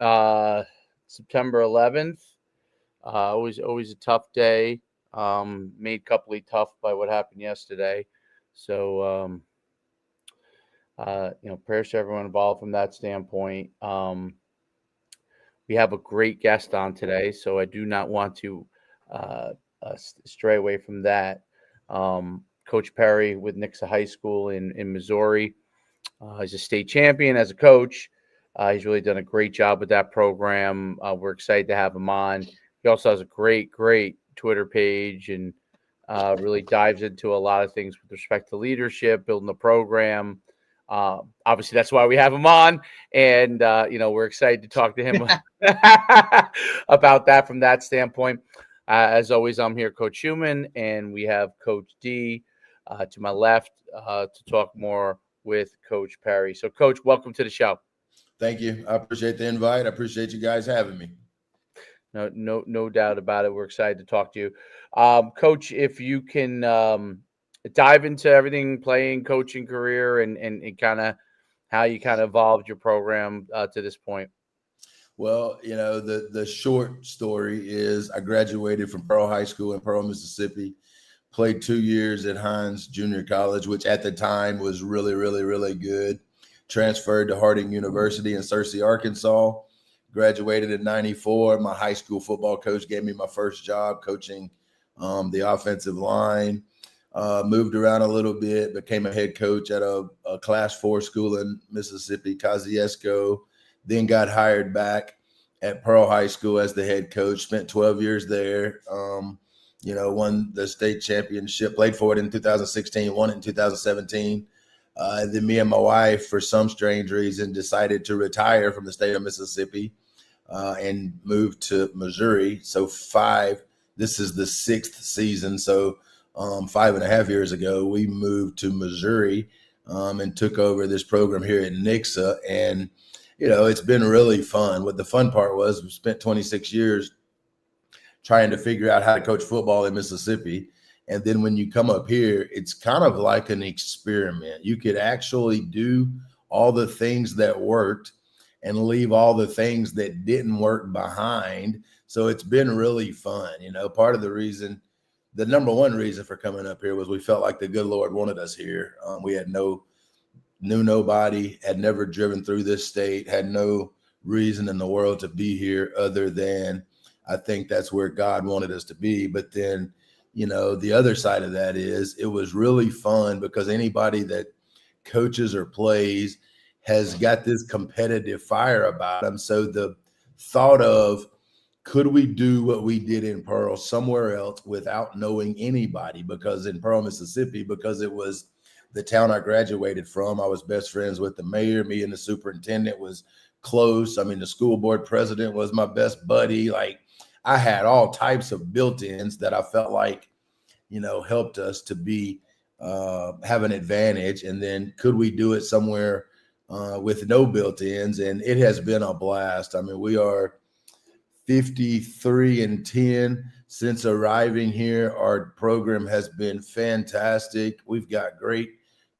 uh, September 11th. Always a tough day. Made couply tough by what happened yesterday. So, prayers to everyone involved from that standpoint. We have a great guest on today, so I do not want to uh, stray away from that. Coach Perry with Nixa High School in Missouri. He's a state champion as a coach. He's really done a great job with that program. We're excited to have him on. He also has a great Twitter page and really dives into a lot of things with respect to leadership, building the program. Obviously, that's why we have him on, and we're excited to talk to him about that from that standpoint. As always, I'm here, Coach Schumann, and we have Coach D to my left to talk more with Coach Perry. So, Coach, welcome to the show. Thank you. I appreciate the invite. I appreciate you guys having me. No doubt about it. We're excited to talk to you, Coach. If you can dive into everything, playing, coaching career, and kind of how you kind of evolved your program to this point. Well, the short story is I graduated from Pearl High School in Pearl, Mississippi. Played 2 years at Hines Junior College, which at the time was really, really, really good. Transferred to Harding University in Searcy, Arkansas. Graduated in '94. My high school football coach gave me my first job coaching the offensive line. Moved around a little bit, became a head coach at a Class 4 school in Mississippi, Kosciuszko. Then got hired back at Pearl High School as the head coach. Spent 12 years there. Won the state championship, played for it in 2016, won it in 2017. Then me and my wife, for some strange reason, decided to retire from the state of Mississippi and moved to Missouri. So this is the sixth season. So 5.5 years ago, we moved to Missouri and took over this program here at Nixa. And, it's been really fun. What the fun part was, we spent 26 years trying to figure out how to coach football in Mississippi. And then when you come up here, it's kind of like an experiment. You could actually do all the things that worked and leave all the things that didn't work behind. So it's been really fun. Part of the number one reason for coming up here was we felt like the good Lord wanted us here. We knew nobody, had never driven through this state, had no reason in the world to be here other than I think that's where God wanted us to be. But then, the other side of that is it was really fun because anybody that coaches or plays has got this competitive fire about them. So the thought of, could we do what we did in Pearl somewhere else without knowing anybody? Because in Pearl, Mississippi, because it was the town I graduated from, I was best friends with the mayor. Me and the superintendent was close. I mean, the school board president was my best buddy. Like, I had all types of built-ins that I felt like, helped us to have an advantage. And then could we do it somewhere with no built-ins? And it has been a blast. I mean, we are 53-10 since arriving here. Our program has been fantastic. We've got great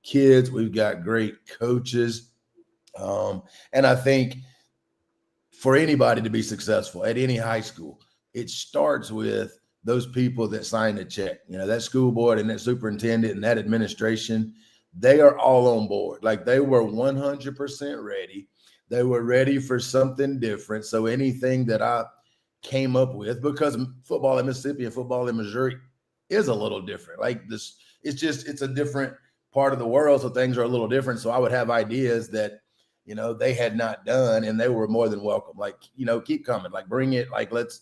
kids. We've got great coaches. And I think for anybody to be successful at any high school, it starts with those people that sign the check. That school board and that superintendent and that administration, they are all on board. Like, they were 100% ready. They were ready for something different. So anything that I came up with, because football in Mississippi and football in Missouri is a little different. Like, this, it's a different part of the world. So things are a little different. So I would have ideas that, they had not done, and they were more than welcome. Like, keep coming, like, bring it. Like, let's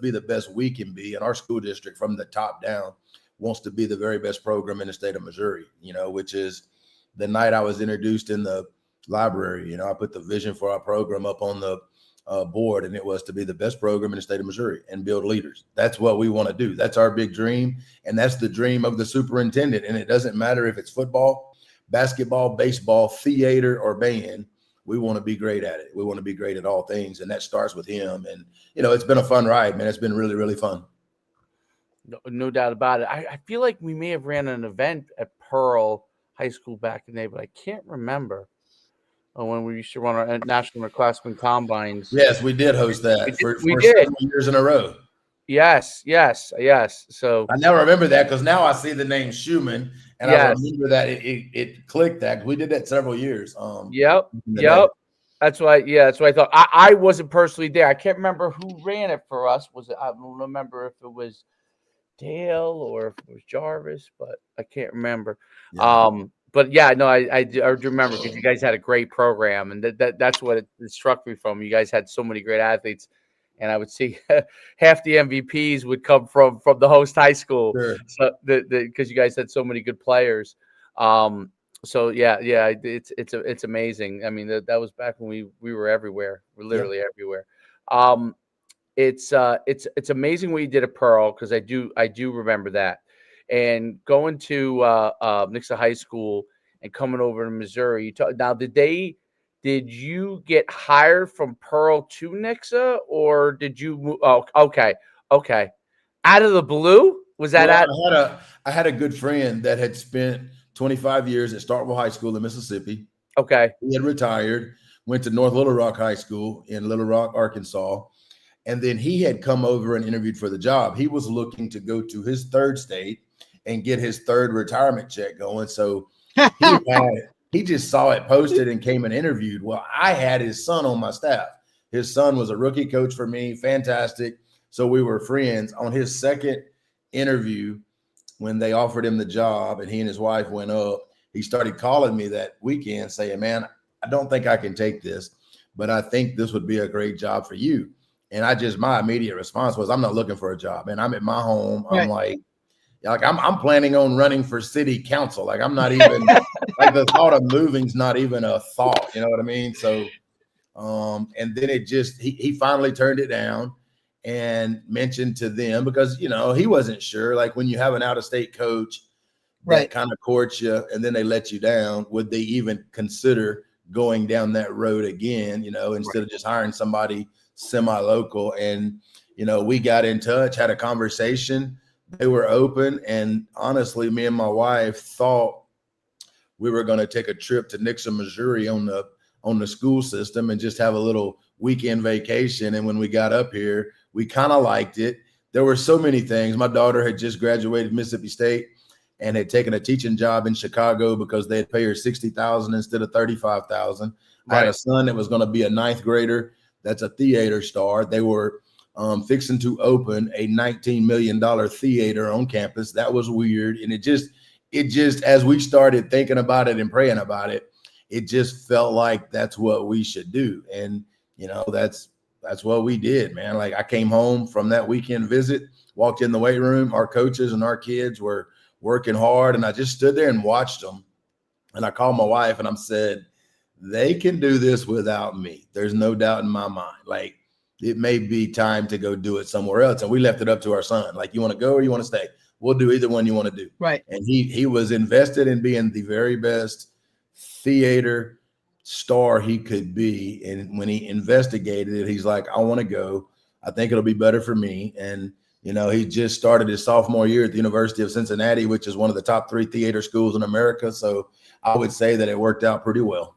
be the best we can be. And our school district from the top down wants to be the very best program in the state of Missouri, which is the night I was introduced in the library. I put the vision for our program up on the board, and it was to be the best program in the state of Missouri and build leaders. That's what we want to do. That's our big dream. And that's the dream of the superintendent. And it doesn't matter if it's football, basketball, baseball, theater, or band. We want to be great at it. We want to be great at all things. And that starts with him. And, it's been a fun ride, man. It's been really, really fun. No doubt about it. I feel like we may have ran an event at Pearl High School back in the day, but I can't remember. when we used to run our national underclassmen combines. Yes, we did host that We for did. several years in a row. Yes, yes, yes. So I now remember that because now I see the name Schumann, and I yes, remember that it clicked that we did that several years. yep, In the day. yep. That's why. Yeah, that's what I thought. I wasn't personally there. I can't remember who ran it for us. Was it? I don't remember if it was Dale or if it was Jarvis, but I can't remember. Yeah, But yeah, no, I do remember because you guys had a great program, and that's what it struck me from. You guys had so many great athletes, and I would see half the MVPs would come from the host high school, sure. so because you guys had so many good players. Um, so yeah, it's amazing. I mean, that was back when we were everywhere. We're Yep. literally everywhere. Um, it's amazing what you did at Pearl because I do remember that, and going to Nixa High School and coming over to Missouri. Now, did you get hired from Pearl to Nixa, or did you? Oh, okay. Out of the blue, was that Well, at? I had a good friend that had spent 25 years at Starkville High School in Mississippi. Okay, He had retired, went to North Little Rock High School in Little Rock, Arkansas, and then he had come over and interviewed for the job. He was looking to go to his third state and get his third retirement check going. So he just saw it posted and came and interviewed. Well, I had his son on my staff. His son was a rookie coach for me, fantastic. So we were friends. On his second interview, when they offered him the job and he and his wife went up, he started calling me that weekend saying, "Man, I don't think I can take this, but I think this would be a great job for you." And my immediate response was, "I'm not looking for a job, and I'm at my home." Right. I'm like I'm planning on running for city council. Like I'm not even like the thought of moving's not even a thought. You know what I mean? So, and then he finally turned it down and mentioned to them because he wasn't sure. Like when you have an out of state coach that Right. kind of courts you and then they let you down, would they even consider going down that road again? Instead of just hiring somebody semi-local. And we got in touch, had a conversation. They were open, and honestly, me and my wife thought we were going to take a trip to Nixa, Missouri on the school system and just have a little weekend vacation. And when we got up here, we kind of liked it. There were so many things. My daughter had just graduated Mississippi State and had taken a teaching job in Chicago because they'd pay her $60,000 instead of $35,000. I had a son that was going to be a ninth grader. That's a theater star. They were fixing to open a $19 million theater on campus. That was weird. And it just, as we started thinking about it and praying about it, it just felt like that's what we should do. And, that's what we did, man. Like I came home from that weekend visit, walked in the weight room. Our coaches and our kids were working hard. And I just stood there and watched them. And I called my wife and I said, they can do this without me. There's no doubt in my mind. Like, it may be time to go do it somewhere else. And we left it up to our son. Like, you want to go or you want to stay? We'll do either one you want to do. Right. And he was invested in being the very best theater star he could be. And when he investigated it, he's like, I want to go. I think it'll be better for me. And, he just started his sophomore year at the University of Cincinnati, which is one of the top 3 theater schools in America. So I would say that it worked out pretty well.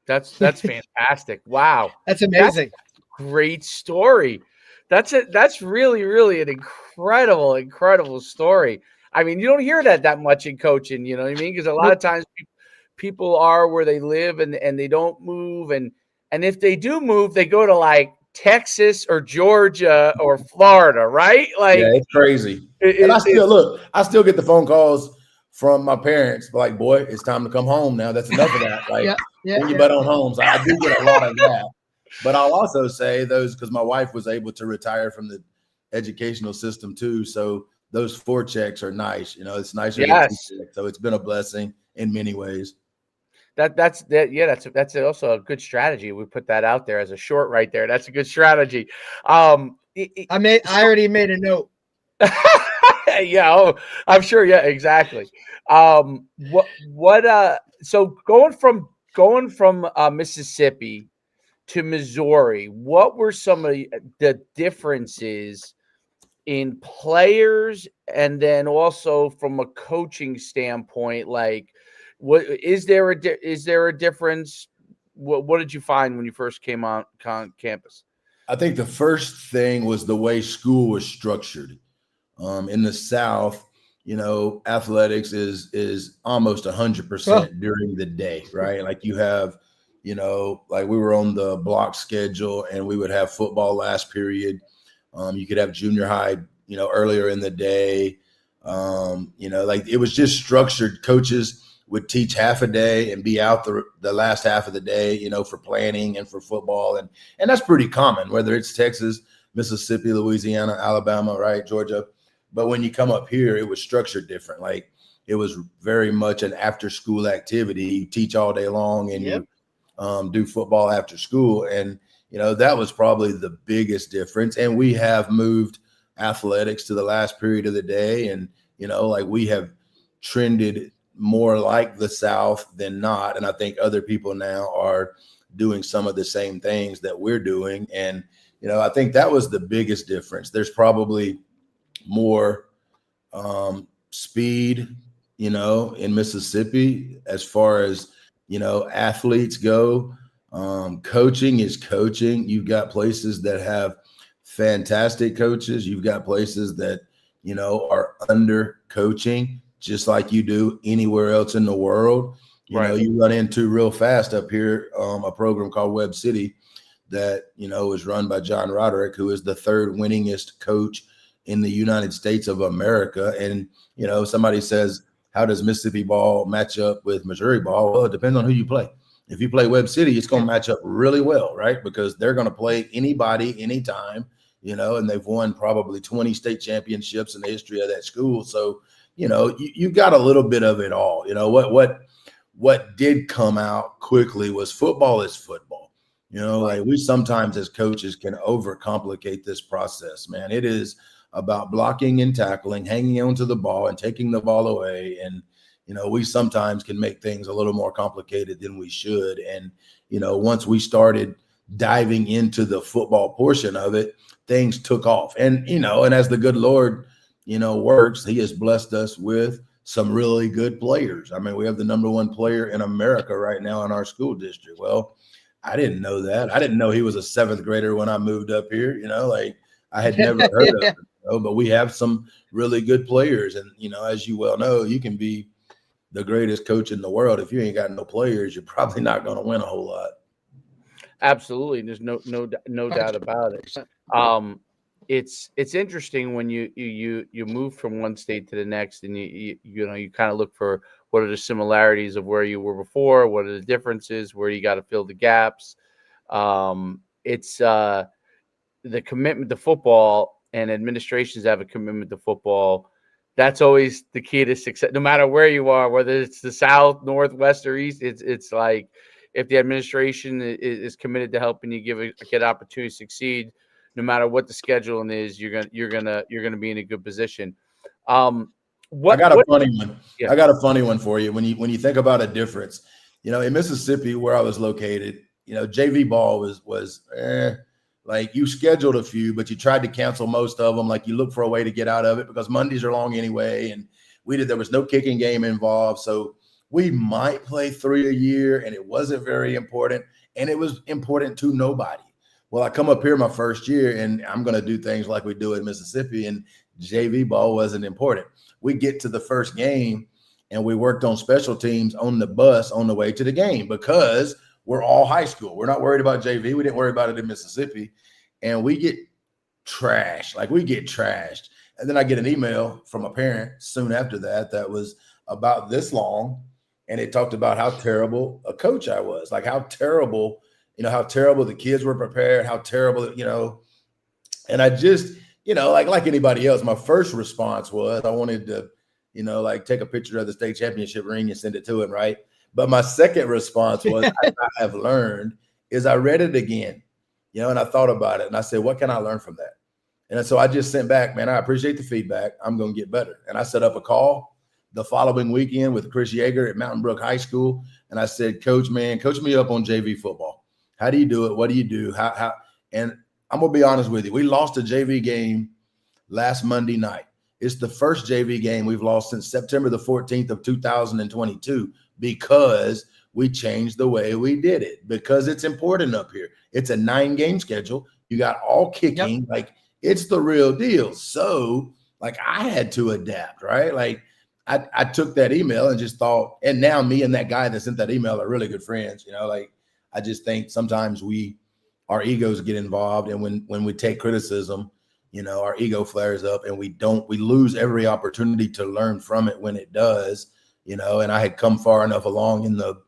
That's fantastic. Wow, That's amazing. Great story. That's really, really an incredible story. I mean, you don't hear that much in coaching, you know what I mean? Because a lot of times people are where they live and they don't move. And if they do move, they go to like Texas or Georgia or Florida, right? Like, yeah, it's crazy. And I still get the phone calls from my parents, like, boy, it's time to come home now. That's enough of that. Like, when you bet on homes, I do get a lot of that. But I'll also say those because my wife was able to retire from the educational system too. So those 4 checks are nice. It's nicer than 2 checks. So it's been a blessing in many ways. That's also a good strategy. We put that out there as a short right there. That's a good strategy. I already made a note. Yeah, I'm sure. Yeah, exactly. So going from Mississippi to Missouri, what were some of the differences in players, and then also from a coaching standpoint? Like, what is there a difference what did you find when you first came on campus? I think the first thing was the way school was structured. In the South, athletics is almost 100% during the day, right? Like you have, like we were on the block schedule and we would have football last period. You could have junior high, earlier in the day. Like it was just structured. Coaches would teach half a day and be out the last half of the day, for planning and for football. And that's pretty common, whether it's Texas, Mississippi, Louisiana, Alabama, right, Georgia. But when you come up here, it was structured different. Like it was very much an after school activity. You teach all day long and you do football after school. And, that was probably the biggest difference. And we have moved athletics to the last period of the day. And, like we have trended more like the South than not. And I think other people now are doing some of the same things that we're doing. And, I think that was the biggest difference. There's probably more speed, in Mississippi as far as, athletes go. Coaching is coaching. You've got places that have fantastic coaches. You've got places that, are under coaching, just like you do anywhere else in the world. You run into real fast up here a program called Web City that, is run by John Roderick, who is the third winningest coach in the United States of America. And, somebody says, how does Mississippi ball match up with Missouri ball? Well, it depends on who you play. If you play Web City, it's going to match up really well, right? Because they're going to play anybody, anytime, and they've won probably 20 state championships in the history of that school. So, you got a little bit of it all. What did come out quickly was football is football. Like we sometimes as coaches can overcomplicate this process, man. It is about blocking and tackling, hanging onto the ball and taking the ball away. And, we sometimes can make things a little more complicated than we should. And, once we started diving into the football portion of it, things took off. And, and as the good Lord, works, he has blessed us with some really good players. I mean, we have the number one player in America right now in our school district. Well, I didn't know that. I didn't know he was a seventh grader when I moved up here, like I had never heard of him. But we have some really good players. And, as you well know, you can be the greatest coach in the world. If you ain't got no players, you're probably not going to win a whole lot. Absolutely. There's no doubt about it. It's interesting when you move from one state to the next, and you kind of look for what are the similarities of where you were before, what are the differences, where you got to fill the gaps. It's the commitment to football, and administrations have a commitment to football. That's always the key to success, no matter where you are, whether it's the South, North, West, or East. It's like if the administration is committed to helping you get an opportunity to succeed, no matter what the scheduling is, you're gonna be in a good position. I got a funny one. Yeah. I got a funny one for you. When you think about a difference, in Mississippi where I was located, JV ball was like you scheduled a few, but you tried to cancel most of them. Like you look for a way to get out of it because Mondays are long anyway. And there was no kicking game involved. So we might play 3 a year and it wasn't very important. And it was important to nobody. Well, I come up here my first year and I'm going to do things like we do in Mississippi, and JV ball wasn't important. We get to the first game and we worked on special teams on the bus on the way to the game because we're all high school. We're not worried about JV. We didn't worry about it in Mississippi. And we get trashed. Like we get trashed. And then I get an email from a parent soon after that was about this long. And it talked about how terrible a coach I was. Like how terrible, how terrible the kids were prepared, how terrible, and I just, like anybody else, my first response was I wanted to, like take a picture of the state championship ring and send it to him. Right. But my second response was I have learned is I read it again, and I thought about it and I said, what can I learn from that? And so I just sent back, man, I appreciate the feedback. I'm going to get better. And I set up a call the following weekend with Chris Yeager at Mountain Brook High School. And I said, coach me up on JV football. How do you do it? What do you do? How? And I'm going to be honest with you. We lost a JV game last Monday night. It's the first JV game we've lost since September the 14th of 2022 because we changed the way we did it because it's important up here. It's a 9-game schedule. You got all kicking. Yep. Like, it's the real deal. So, like, I had to adapt, right? Like, I took that email and just thought, and now me and that guy that sent that email are really good friends. Like, I just think sometimes our egos get involved, and when we take criticism, our ego flares up, and we lose every opportunity to learn from it when it does. And I had come far enough along in the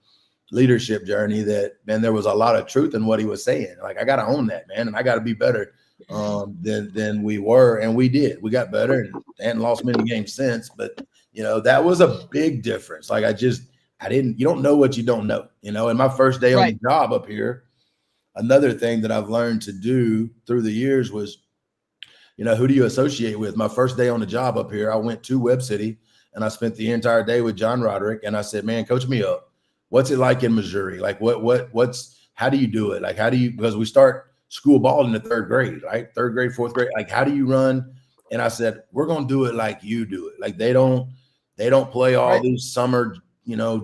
leadership journey that, man, there was a lot of truth in what he was saying. Like, I got to own that, man, and I got to be better than we were, and we did. We got better and hadn't lost many games since, but that was a big difference. Like, you don't know what you don't know. And my first day on the job up here, another thing that I've learned to do through the years was, who do you associate with? My first day on the job up here, I went to Webb City and I spent the entire day with John Roderick, and I said, man, coach me up. What's it like in Missouri? Like, how do you do it? Like, because we start school ball in the 3rd grade, right? 3rd grade, 4th grade. Like, how do you run? And I said, we're going to do it like you do it. Like, they don't play all these summer,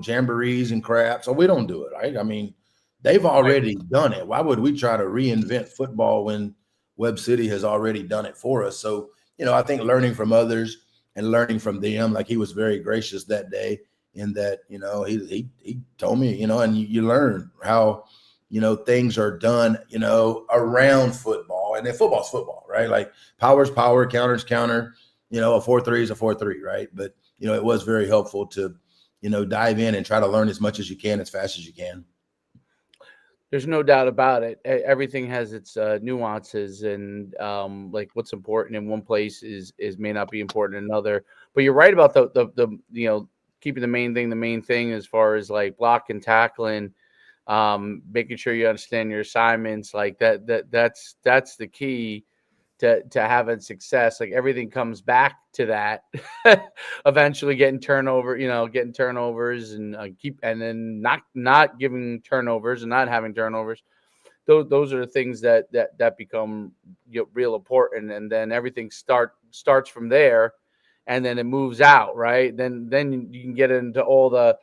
jamborees and crap. So we don't do it, right? I mean, they've already done it. Why would we try to reinvent football when Webb City has already done it for us? So, I think learning from others and learning from them, like, he was very gracious that day in that, he told me, and you learn how, things are done, around football. And then football's football, right? Like, power's power, counter's counter, a 4-3 is a 4-3, right? But, it was very helpful to, dive in and try to learn as much as you can, as fast as you can. There's no doubt about it. Everything has its nuances, and like, what's important in one place is may not be important in another. But you're right about the keeping the main thing as far as, like, block and tackling, making sure you understand your assignments, like that's the key to having success. Like, everything comes back to that. Eventually getting turnovers and and then not giving turnovers and not having turnovers. Those are the things that become real important, and then everything starts from there, and then it moves out, right? Then you can get into all the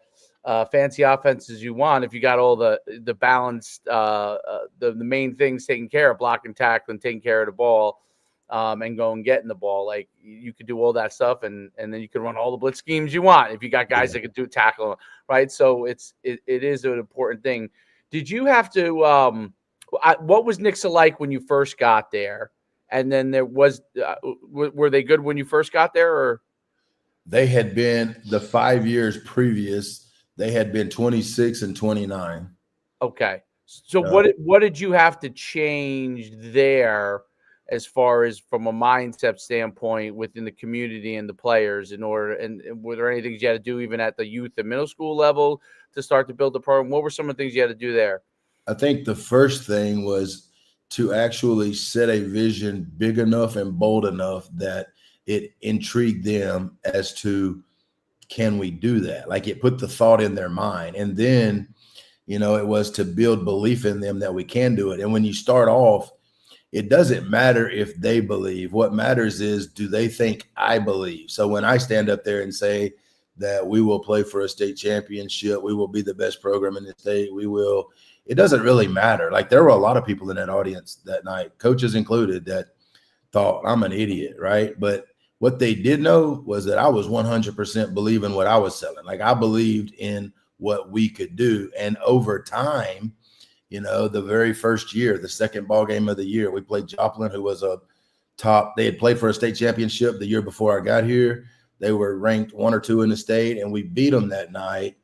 fancy offenses you want if you got all the balanced the main things taken care of, blocking, tackling, taking care of the ball, and go and getting the ball. Like, you could do all that stuff, and then you can run all the blitz schemes you want if you got guys that could do tackle, right? So it is an important thing. Did you have to what was Nixa like when you first got there? And then there was were they good when you first got there, or? They had been, the 5 years previous, they had been 26 and 29. Okay. So what did you have to change there as far as from a mindset standpoint within the community and the players in order, and were there any things you had to do even at the youth and middle school level to start to build the program? What were some of the things you had to do there? I think the first thing was to actually set a vision big enough and bold enough that it intrigued them as to, can we do that? Like, it put the thought in their mind. And then, it was to build belief in them that we can do it. And when you start off, it doesn't matter if they believe. What matters is, do they think I believe? So when I stand up there and say that we will play for a state championship, we will be the best program in the state, it doesn't really matter. Like, there were a lot of people in that audience that night, coaches included, that thought I'm an idiot, right? But what they did know was that I was 100% believing what I was selling. Like, I believed in what we could do. And over time, the very first year, the second ball game of the year, we played Joplin, who was they had played for a state championship the year before I got here. They were ranked 1 or 2 in the state, and we beat them that night.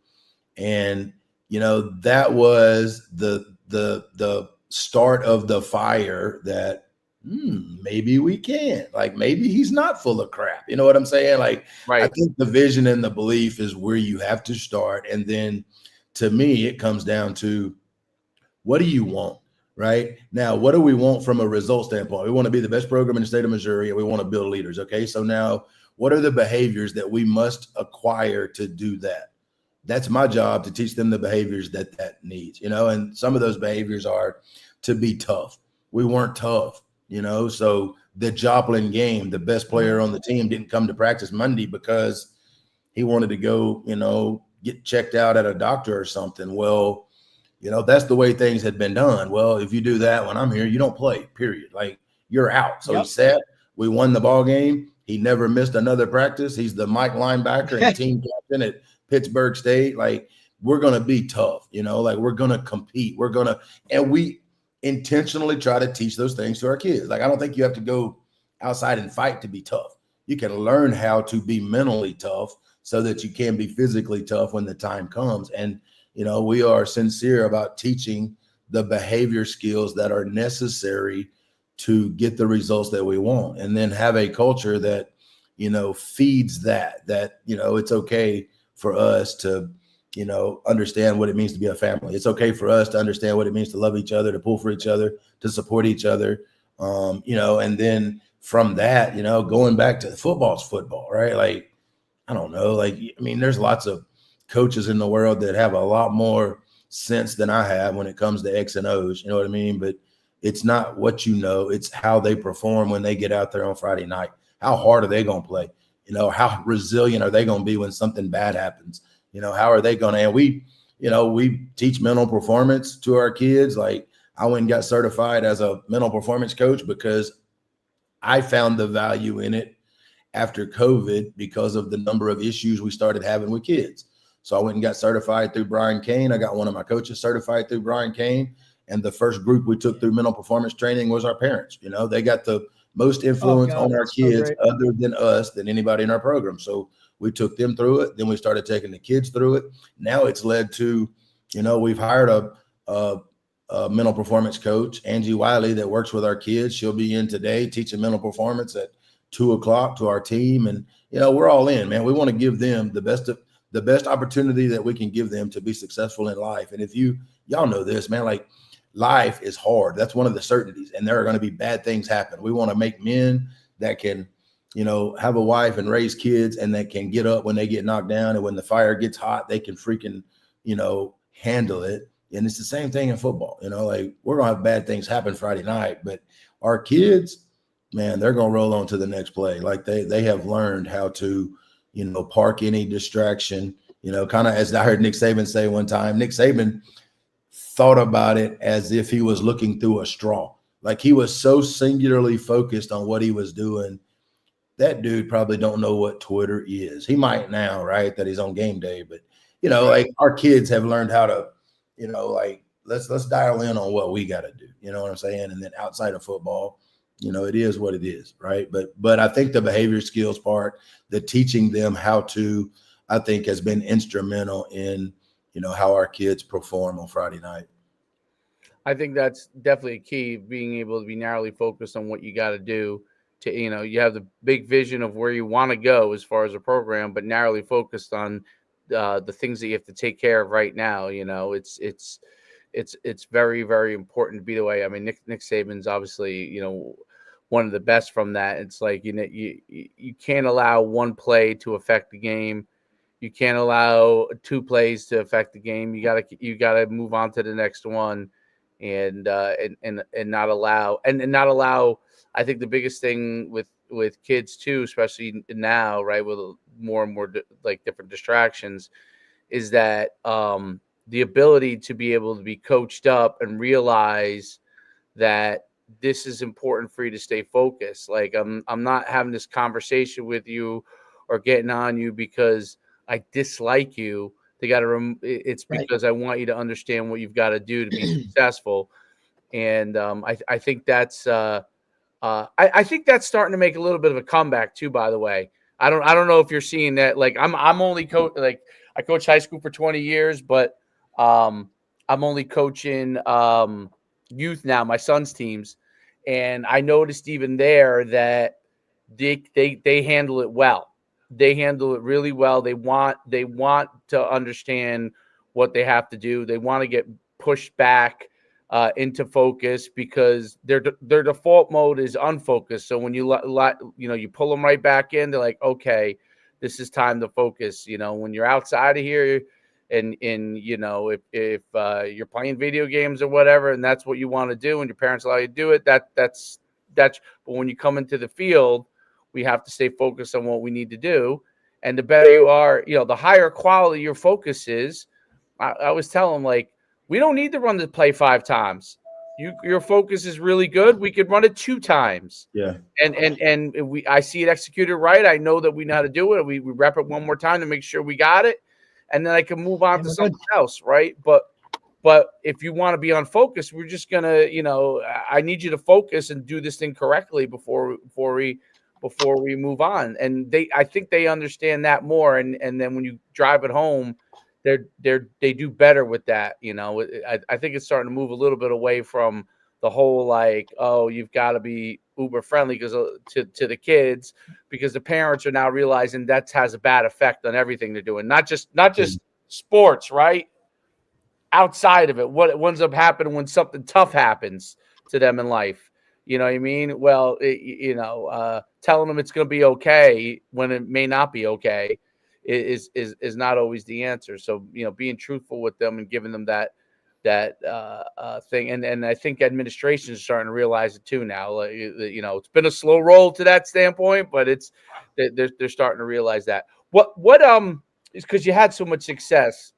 And, that was the start of the fire that, maybe we can. Like, maybe he's not full of crap. You know what I'm saying? Like, right. I think the vision and the belief is where you have to start. And then, to me, it comes down to, what do you want? Right now, what do we want from a result standpoint? We want to be the best program in the state of Missouri, and we want to build leaders. Okay, so now, what are the behaviors that we must acquire to do that? That's my job, to teach them the behaviors that needs. And some of those behaviors are to be tough. We weren't tough. So the Joplin game, the best player on the team didn't come to practice Monday because he wanted to go, get checked out at a doctor or something. Well, that's the way things had been done. Well, if you do that when I'm here, you don't play, period. Like, you're out. So he sat, we won the ball game. He never missed another practice. He's the Mike linebacker and team captain at Pittsburgh State. Like, we're going to be tough, like we're going to compete. And we intentionally try to teach those things to our kids. Like, I don't think you have to go outside and fight to be tough. You can learn how to be mentally tough so that you can be physically tough when the time comes. And, we are sincere about teaching the behavior skills that are necessary to get the results that we want, and then have a culture that, feeds that, it's okay for us to, understand what it means to be a family. It's okay for us to understand what it means to love each other, to pull for each other, to support each other. And then from that, going back to football's football, right? Like, I don't know, there's lots of coaches in the world that have a lot more sense than I have when it comes to X and O's, you know what I mean? But it's not what it's how they perform when they get out there on Friday night. How hard are they going to play? How resilient are they going to be when something bad happens? How are they going to, and we teach mental performance to our kids. Like, I went and got certified as a mental performance coach because I found the value in it after COVID because of the number of issues we started having with kids. So I went and got certified through Brian Kane. I got one of my coaches certified through Brian Kane. And the first group we took through mental performance training was our parents. They got the most influence on our kids other than us, than anybody in our program. So we took them through it. Then we started taking the kids through it. Now it's led to, we've hired a mental performance coach, Angie Wiley, that works with our kids. She'll be in today teaching mental performance at 2:00 to our team. And, we're all in, man. We want to give them the best opportunity that we can give them to be successful in life. And if y'all know this, man, like, life is hard. That's one of the certainties. And there are going to be bad things happen. We want to make men that can, have a wife and raise kids, and that can get up when they get knocked down. And when the fire gets hot, they can freaking, handle it. And it's the same thing in football. Like, we're going to have bad things happen Friday night, but our kids, man, they're going to roll on to the next play. Like, they have learned how to, park any distraction, kind of as I heard Nick Saban say one time. Nick Saban thought about it as if he was looking through a straw. Like, he was so singularly focused on what he was doing. That dude probably don't know what Twitter is. He might now, right, that he's on game day. But, like, our kids have learned how to, like, let's dial in on what we got to do. You know what I'm saying? And then outside of football, it is what it is, right? But I think the behavior skills part, the teaching them how to, I think, has been instrumental in, how our kids perform on Friday night. I think that's definitely a key, being able to be narrowly focused on what you got to do to, you have the big vision of where you want to go as far as a program, but narrowly focused on the things that you have to take care of right now. It's very, very important to be the way. I mean, Nick Saban's obviously, one of the best from that. It's like, you can't allow one play to affect the game. You can't allow two plays to affect the game. You gotta move on to the next one, and not allow. I think the biggest thing with kids too, especially now, right, with more and more like different distractions, is that the ability to be able to be coached up and realize that this is important for you to stay focused. Like, I'm not having this conversation with you or getting on you because I dislike you. It's because I want you to understand what you've got to do to be successful. And I think that's I think that's starting to make a little bit of a comeback too. By the way, I don't know if you're seeing that. Like, I'm only like, I coached high school for 20 years, but I'm only coaching youth now, my son's teams, and I noticed even there that they handle it well. They handle it really well. They want to understand what they have to do. They want to get pushed back into focus, because their default mode is unfocused. So when you you pull them right back in, they're like, okay, this is time to focus. When you're outside of here, and if you're playing video games or whatever, and that's what you want to do, and your parents allow you to do it, that's. But when you come into the field, we have to stay focused on what we need to do. And the better you are, the higher quality your focus is. I always tell them, like, we don't need to run the play 5 times. Your focus is really good. We could run it 2 times. Yeah. And I see it executed right. I know that we know how to do it. We rep it one more time to make sure we got it, and then I can move on to something else, right? But if you want to be on focus, we're just gonna, I need you to focus and do this thing correctly before we move on. And I think they understand that more. And then when you drive it home, they do better with that. I think it's starting to move a little bit away from the whole, like, oh, you've got to be uber friendly because to the kids, because the parents are now realizing that has a bad effect on everything they're doing, not just sports, right? Outside of it, what ends up happening when something tough happens to them in life. You know what I mean? Well, telling them it's going to be okay when it may not be okay is not always the answer. So, being truthful with them and giving them that thing. And I think administration is starting to realize it too now. Like, it's been a slow roll to that standpoint, but they're starting to realize that. What is, because you had so much success,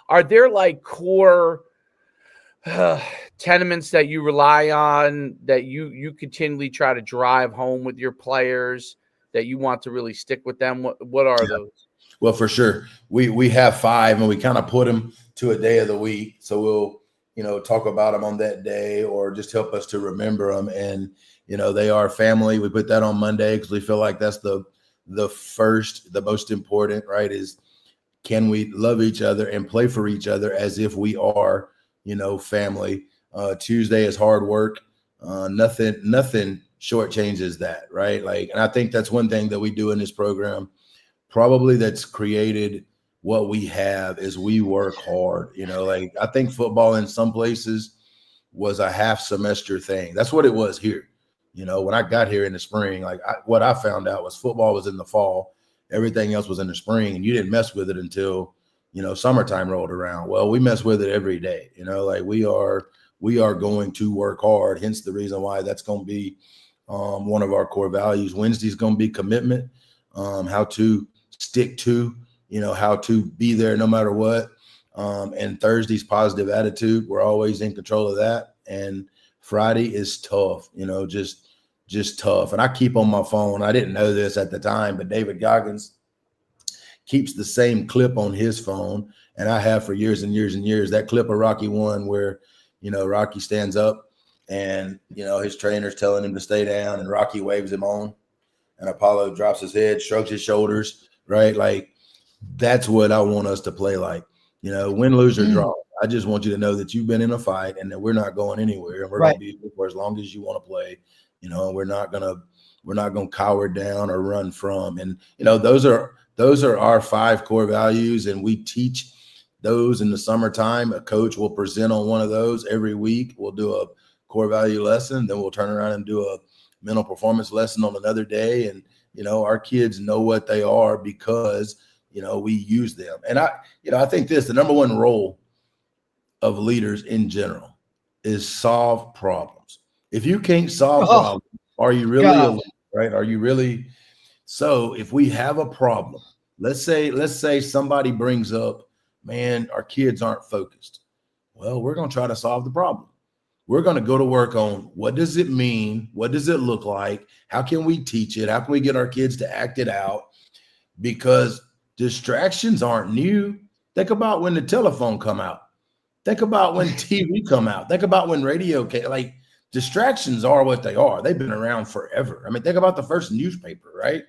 are there like core tenements that you rely on, that you continually try to drive home with your players, that you want to really stick with them? What are those? Well, for sure. We have 5, and we kind of put them to a day of the week. So we'll, talk about them on that day, or just help us to remember them. And, they are family. We put that on Monday because we feel like that's the most important, right? Is, can we love each other and play for each other as if we are, family? Tuesday is hard work. Nothing shortchanges that, right? Like, and I think that's one thing that we do in this program, probably that's created what we have, is we work hard. Like, I think football in some places was a half semester thing. That's what it was here. When I got here in the spring, like, what I found out was football was in the fall. Everything else was in the spring, and you didn't mess with it until, summertime rolled around. Well, we mess with it every day. Like, we are going to work hard. Hence the reason why that's going to be one of our core values. Wednesday's going to be commitment, how to stick to, how to be there no matter what. And Thursday's positive attitude. We're always in control of that. And Friday is tough, just tough. And I keep on my phone, I didn't know this at the time, but David Goggins keeps the same clip on his phone, and I have for years and years and years. That clip of Rocky 1 where, Rocky stands up and, his trainer's telling him to stay down, and Rocky waves him on, and Apollo drops his head, shrugs his shoulders, right? Like, that's what I want us to play like. Win, lose, or draw. I just want you to know that you've been in a fight and that we're not going anywhere, and we're going to be here for as long as you want to play. We're not gonna cower down or run from. And those are our 5 core values, and we teach those in the summertime. A coach will present on one of those every week. We'll do a core value lesson, then we'll turn around and do a mental performance lesson on another day. And our kids know what they are because we use them. And I think the number one role of leaders in general is solve problems. If you can't solve problems, are you really a leader, right? Are you really? So if we have a problem, let's say somebody brings up, man, our kids aren't focused. Well, we're going to try to solve the problem. We're going to go to work on, what does it mean? What does it look like? How can we teach it? How can we get our kids to act it out? Because distractions aren't new. Think about when the telephone come out. Think about when TV come out. Think about when radio came. Like, distractions are what they are. They've been around forever. I mean, think about the first newspaper, right?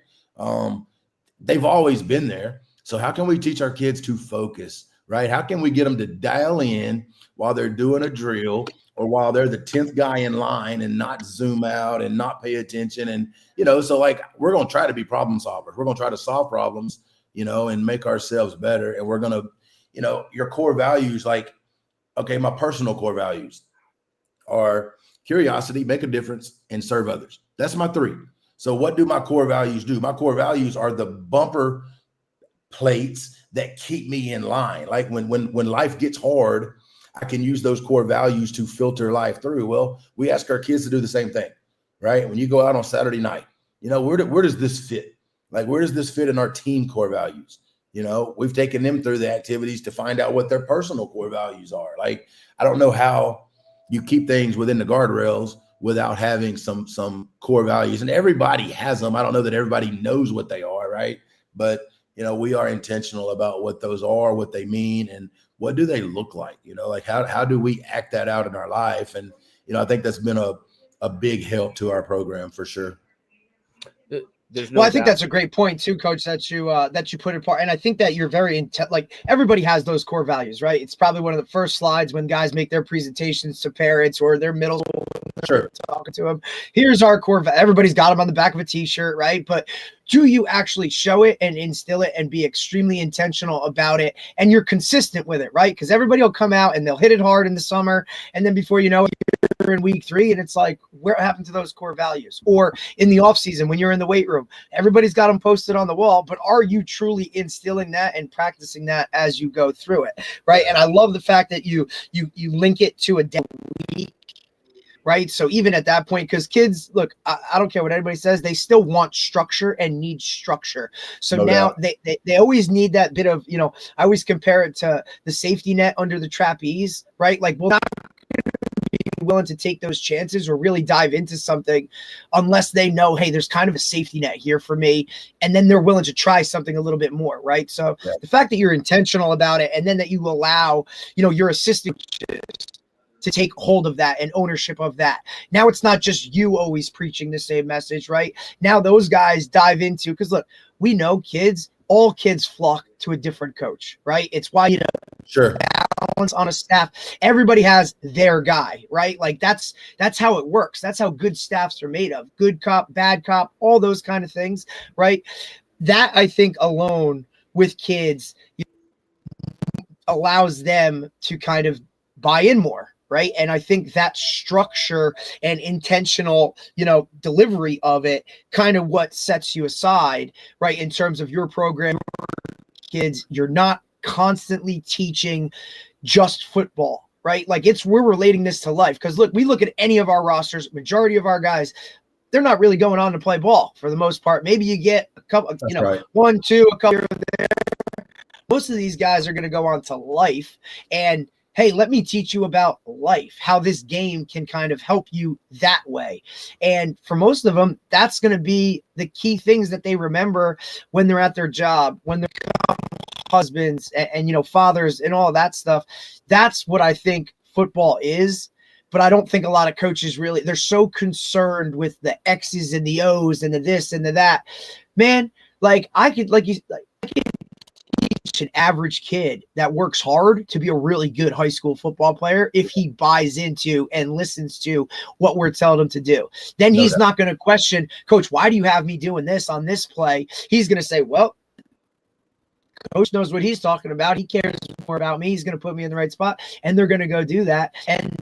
They've always been there. So how can we teach our kids to focus, right? How can we get them to dial in while they're doing a drill, or while they're the 10th guy in line, and not zoom out and not pay attention? And, so like, we're going to try to be problem solvers. We're going to try to solve problems, and make ourselves better. And we're going to, your core values, like, okay, my personal core values are curiosity, make a difference, and serve others. That's my 3. So what do my core values do? My core values are the bumper plates that keep me in line. Like, when life gets hard, I can use those core values to filter life through. Well, we ask our kids to do the same thing, right? When you go out on Saturday night, where does this fit? Like, where does this fit in our team core values? You know, we've taken them through the activities to find out what their personal core values are. Like, I don't know how you keep things within the guardrails without having some core values, and everybody has them. I don't know that everybody knows what they are, right? But you know, we are intentional about what those are, what they mean, and what do they look like. You know, like how do we act that out in our life? And you know, I think that's been a big help to our program for sure. There's no Well, I think doubt. that's a great point too, Coach. That you put in part, and I think that you're very intent. Like everybody has those core values, right? It's probably one of the first slides when guys make their presentations to parents or their middle school Sure. talking to them. Here's our core. Everybody's got them on the back of a T-shirt, right? But do you actually show it and instill it and be extremely intentional about it? And you're consistent with it, right? Because everybody will come out and they'll hit it hard in the summer, and then before you know it, you're in week 3, and it's like, where happened to those core values? Or in the off season when you're in the weight room, everybody's got them posted on the wall, but are you truly instilling that and practicing that as you go through it, right? And I love the fact that you link it to a day week, right? So even at that point, because kids, look, I don't care what anybody says, they still want structure and need structure. So No now doubt. they always need that bit of, I always compare it to the safety net under the trapeze, right? Like, well, not willing to take those chances or really dive into something unless they know, hey, there's kind of a safety net here for me, and then they're willing to try something a little bit more, right? So Yeah. the fact that you're intentional about it, and then that you allow your assistant to take hold of that and ownership of that. Now it's not just you always preaching the same message, right? Now those guys dive into, because look, we know all kids flock to a different coach, right? It's why Sure. balance on a staff. Everybody has their guy, right? Like that's how it works. That's how good staffs are made of. Good cop, bad cop, all those kind of things, right? That I think alone with kids allows them to kind of buy in more, right? And I think that structure and intentional, delivery of it kind of what sets you aside, right? In terms of your program, kids, you're not constantly teaching just football, right? Like we're relating this to life. Because look, we look at any of our rosters, majority of our guys, they're not really going on to play ball for the most part. Maybe you get a couple, That's right. 1, 2, a couple there. Most of these guys are going to go on to life, and hey, let me teach you about life, how this game can kind of help you that way. And for most of them, that's going to be the key things that they remember when they're at their job, when they're husbands and fathers and all that stuff. That's what I think football is. But I don't think a lot of coaches really, they're so concerned with the X's and the O's and the this and the that. Man, I could teach an average kid that works hard to be a really good high school football player if he buys into and listens to what we're telling him to do. Then he's not going to question, Coach, why do you have me doing this on this play? He's going to say, well, Coach knows what he's talking about. He cares more about me. He's going to put me in the right spot, and they're going to go do that. And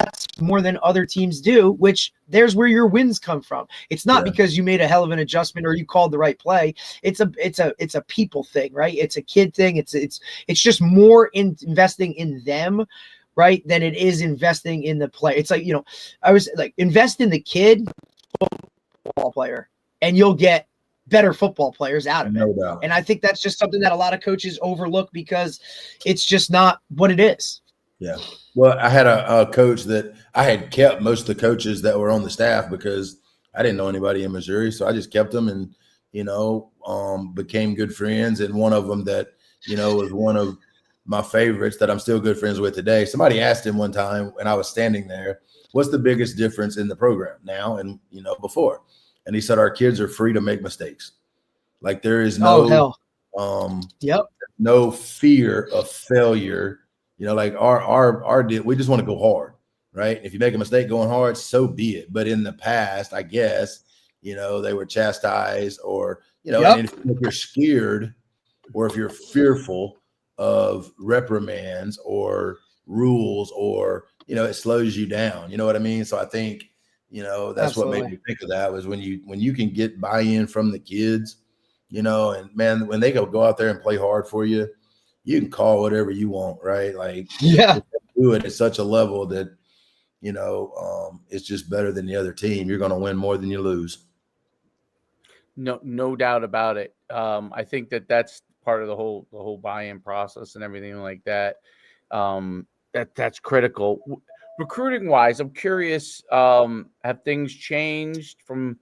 that's more than other teams do, which there's where your wins come from. It's not because you made a hell of an adjustment or you called the right play. It's a people thing, right? It's a kid thing. It's just more in investing in them, right, than it is investing in the play. It's like, I was like, invest in the kid football player, and you'll get better football players out of it. No doubt. And I think that's just something that a lot of coaches overlook because it's just not what it is. Yeah. Well, I had a coach that I had kept most of the coaches that were on the staff because I didn't know anybody in Missouri. So I just kept them and, became good friends. And one of them that, was one of my favorites that I'm still good friends with today. Somebody asked him one time when I was standing there, what's the biggest difference in the program now and, before? And he said, our kids are free to make mistakes. Like there is no fear of failure. Like our deal, we just want to go hard, right? If you make a mistake going hard, so be it. But in the past, I guess, they were chastised or, and if you're scared or if you're fearful of reprimands or rules or, it slows you down. You know what I mean? So I think, that's what made me think of that was when you can get buy-in from the kids, and man, when they go out there and play hard for you, you can call whatever you want, right? Like, do it at such a level that, it's just better than the other team. You're going to win more than you lose. No doubt about it. I think that's part of the whole buy-in process and everything like that. That's critical. Recruiting wise, I'm curious. Have things changed from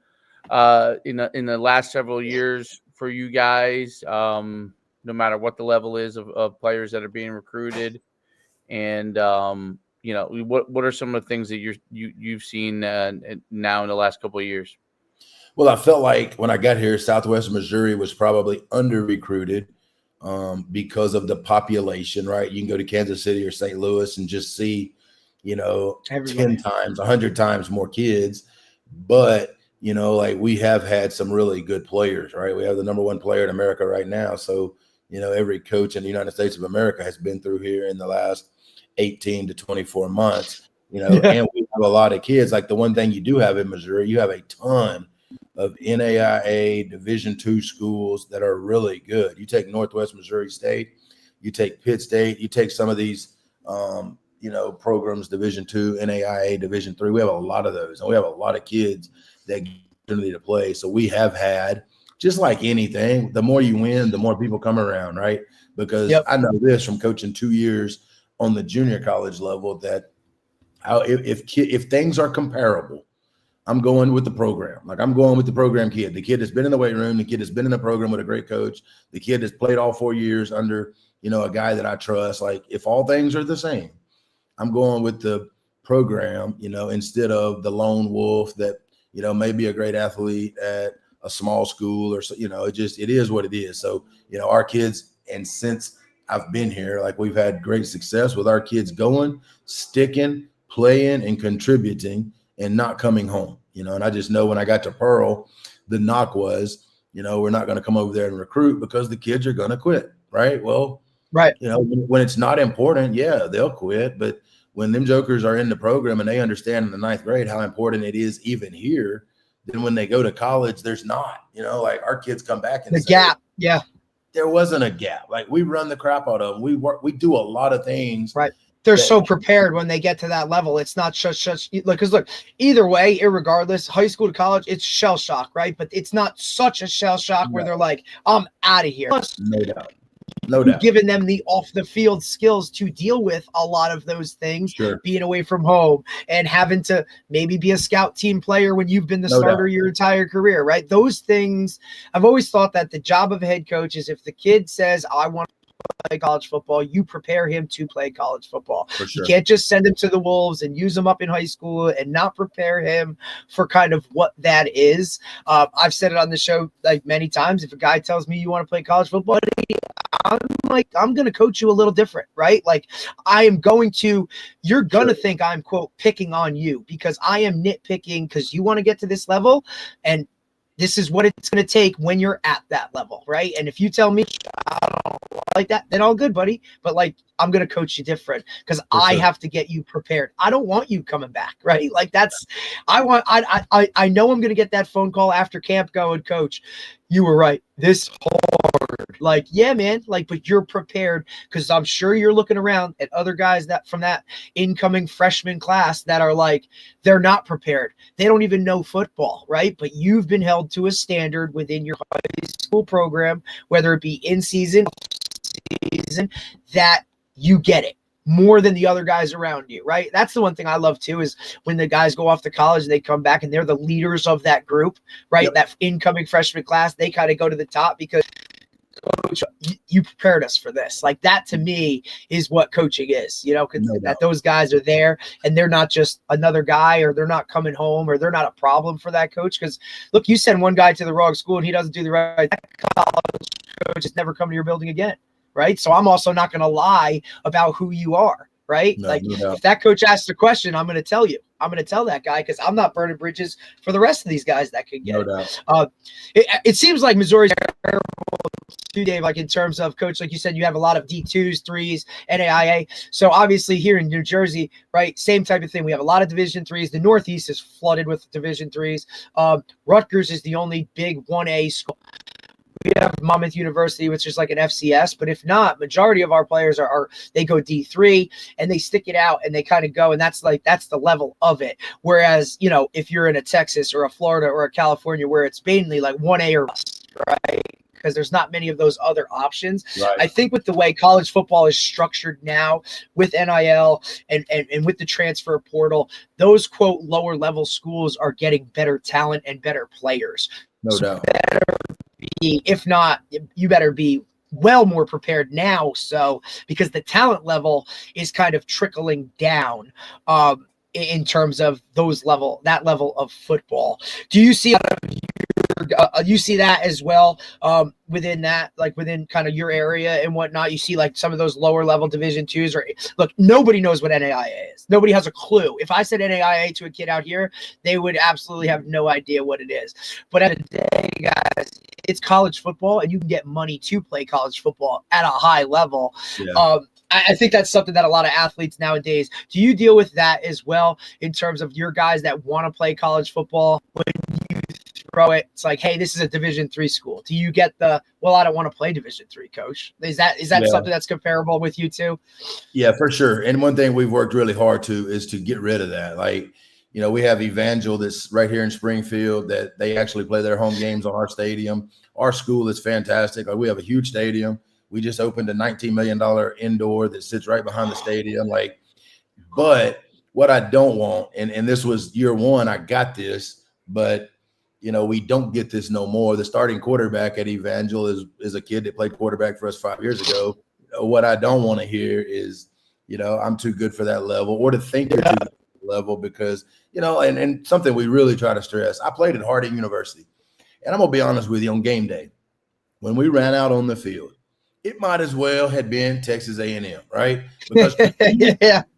in the last several years for you guys? No matter what the level is of players that are being recruited, and what are some of the things that you've seen now in the last couple of years? Well, I felt like when I got here, Southwest Missouri was probably under recruited because of the population, right? You can go to Kansas City or St. Louis and just see, Everybody. 10 times, 100 times more kids. But, like we have had some really good players, right? We have the number one player in America right now. So, every coach in the United States of America has been through here in the last 18 to 24 months, and we have a lot of kids. Like the one thing you do have in Missouri, you have a ton of NAIA Division II schools that are really good. You take Northwest Missouri State, you take Pitt State, you take some of these, programs, Division II, NAIA Division III. We have a lot of those, and we have a lot of kids that get the opportunity to play. So we have had, just like anything, the more you win, the more people come around, right? Because I know this from coaching 2 years on the junior college level that if things are comparable, I'm going with the program. Like I'm going with the program kid. The kid has been in the weight room. The kid has been in the program with a great coach. The kid has played all 4 years under, a guy that I trust. Like if all things are the same, I'm going with the program, instead of the lone wolf that, may be a great athlete at a small school or, it is what it is. So, our kids, and since I've been here, like we've had great success with our kids going, sticking, playing, and contributing, and not coming home, and I just know when I got to Pearl, the knock was, we're not going to come over there and recruit because the kids are going to quit. Right. Well, right. When it's not important, yeah, they'll quit. But when them jokers are in the program and they understand in the 9th grade how important it is even here, then when they go to college, there's not, like our kids come back and the say, gap. Yeah. There wasn't a gap. Like we run the crap out of them. We do a lot of things. Right. They're so prepared when they get to that level. It's not just because look, either way, irregardless, high school to college, it's shell shock, right? But it's not such a shell shock where they're like, I'm out of here. No doubt. No doubt. Giving them the off the field skills to deal with a lot of those things, being away from home and having to maybe be a scout team player when you've been the starter your entire career, right? Those things, I've always thought that the job of a head coach is if the kid says, I want to play college football, you prepare him to play college football. You can't just send him to the Wolves and use him up in high school and not prepare him for kind of what that is. I've said it on the show like many times. If a guy tells me you want to play college football, I'm going to coach you a little different, right? Like you're going to think I'm quote picking on you because I am nitpicking because you want to get to this level and this is what it's going to take when you're at that level, right? And if you tell me I don't like that, then all good, buddy. But like, I'm going to coach you different because I have to get you prepared. I don't want you coming back, right? Like I know I'm going to get that phone call after camp going, coach, you were right. This hard. Like, yeah, man. Like, but you're prepared because I'm sure you're looking around at other guys that from that incoming freshman class that are like, they're not prepared. They don't even know football, right? But you've been held to a standard within your high school program, whether it be in season, that you get it more than the other guys around you, right? That's the one thing I love too, is when the guys go off to college and they come back and they're the leaders of that group, right? That incoming freshman class, they kind of go to the top because coach, you prepared us for this. Like that to me is what coaching is, that those guys are there and they're not just another guy or they're not coming home or they're not a problem for that coach. Because look, you send one guy to the wrong school and he doesn't do the right thing, college coach is never come to your building again. Right. So I'm also not going to lie about who you are. Right. If that coach asks a question, I'm going to tell you. I'm going to tell that guy because I'm not burning bridges for the rest of these guys that could get it. It seems like Missouri's terrible too, Dave, like in terms of coach, like you said, you have a lot of D2s, 3s, NAIA. So obviously here in New Jersey, right, same type of thing. We have a lot of Division 3s. The Northeast is flooded with Division 3s. Rutgers is the only big 1A school. we have Monmouth University, which is like an FCS, but if not, majority of our players are they go D3 and they stick it out and they kind of go, and that's the level of it. Whereas, you know, if you're in a Texas or a Florida or a California where it's mainly like 1A or bust, right? Because there's not many of those other options. Right. I think with the way college football is structured now with NIL and with the transfer portal, those quote lower level schools are getting better talent and better players. No doubt. If not, you better be well more prepared now. So because the talent level is kind of trickling down in terms of that level of football. Do you see you see that as well within that, like within kind of your area and whatnot? You see like some of those lower level Division twos, or look, nobody knows what NAIA is. Nobody has a clue. If I said NAIA to a kid out here, they would absolutely have no idea what it is. But at the day, guys, it's college football, and you can get money to play college football at a high level. Yeah. I think that's something that a lot of athletes nowadays, do you deal with that as well in terms of your guys that want to play college football? When you throw it, it's like, hey, this is a Division III school. Do you get the, well, I don't want to play Division III, coach? Is that something that's comparable with you too? Yeah, for sure. And one thing we've worked really hard is to get rid of that. Like, you know, we have Evangel that's right here in Springfield that they actually play their home games on our stadium. Our school is fantastic. Like, we have a huge stadium. We just opened a $19 million indoor that sits right behind the stadium. Like, but what I don't want, and this was year one, I got this, but you know, we don't get this no more. The starting quarterback at Evangel is a kid that played quarterback for us 5 years ago. What I don't want to hear is, you know, I'm too good for that level, or to think you're too good for that level, because, you know, and something we really try to stress. I played at Harding University, and I'm gonna be honest with you, on game day, when we ran out on the field, it might as well have been Texas A&M, right? Because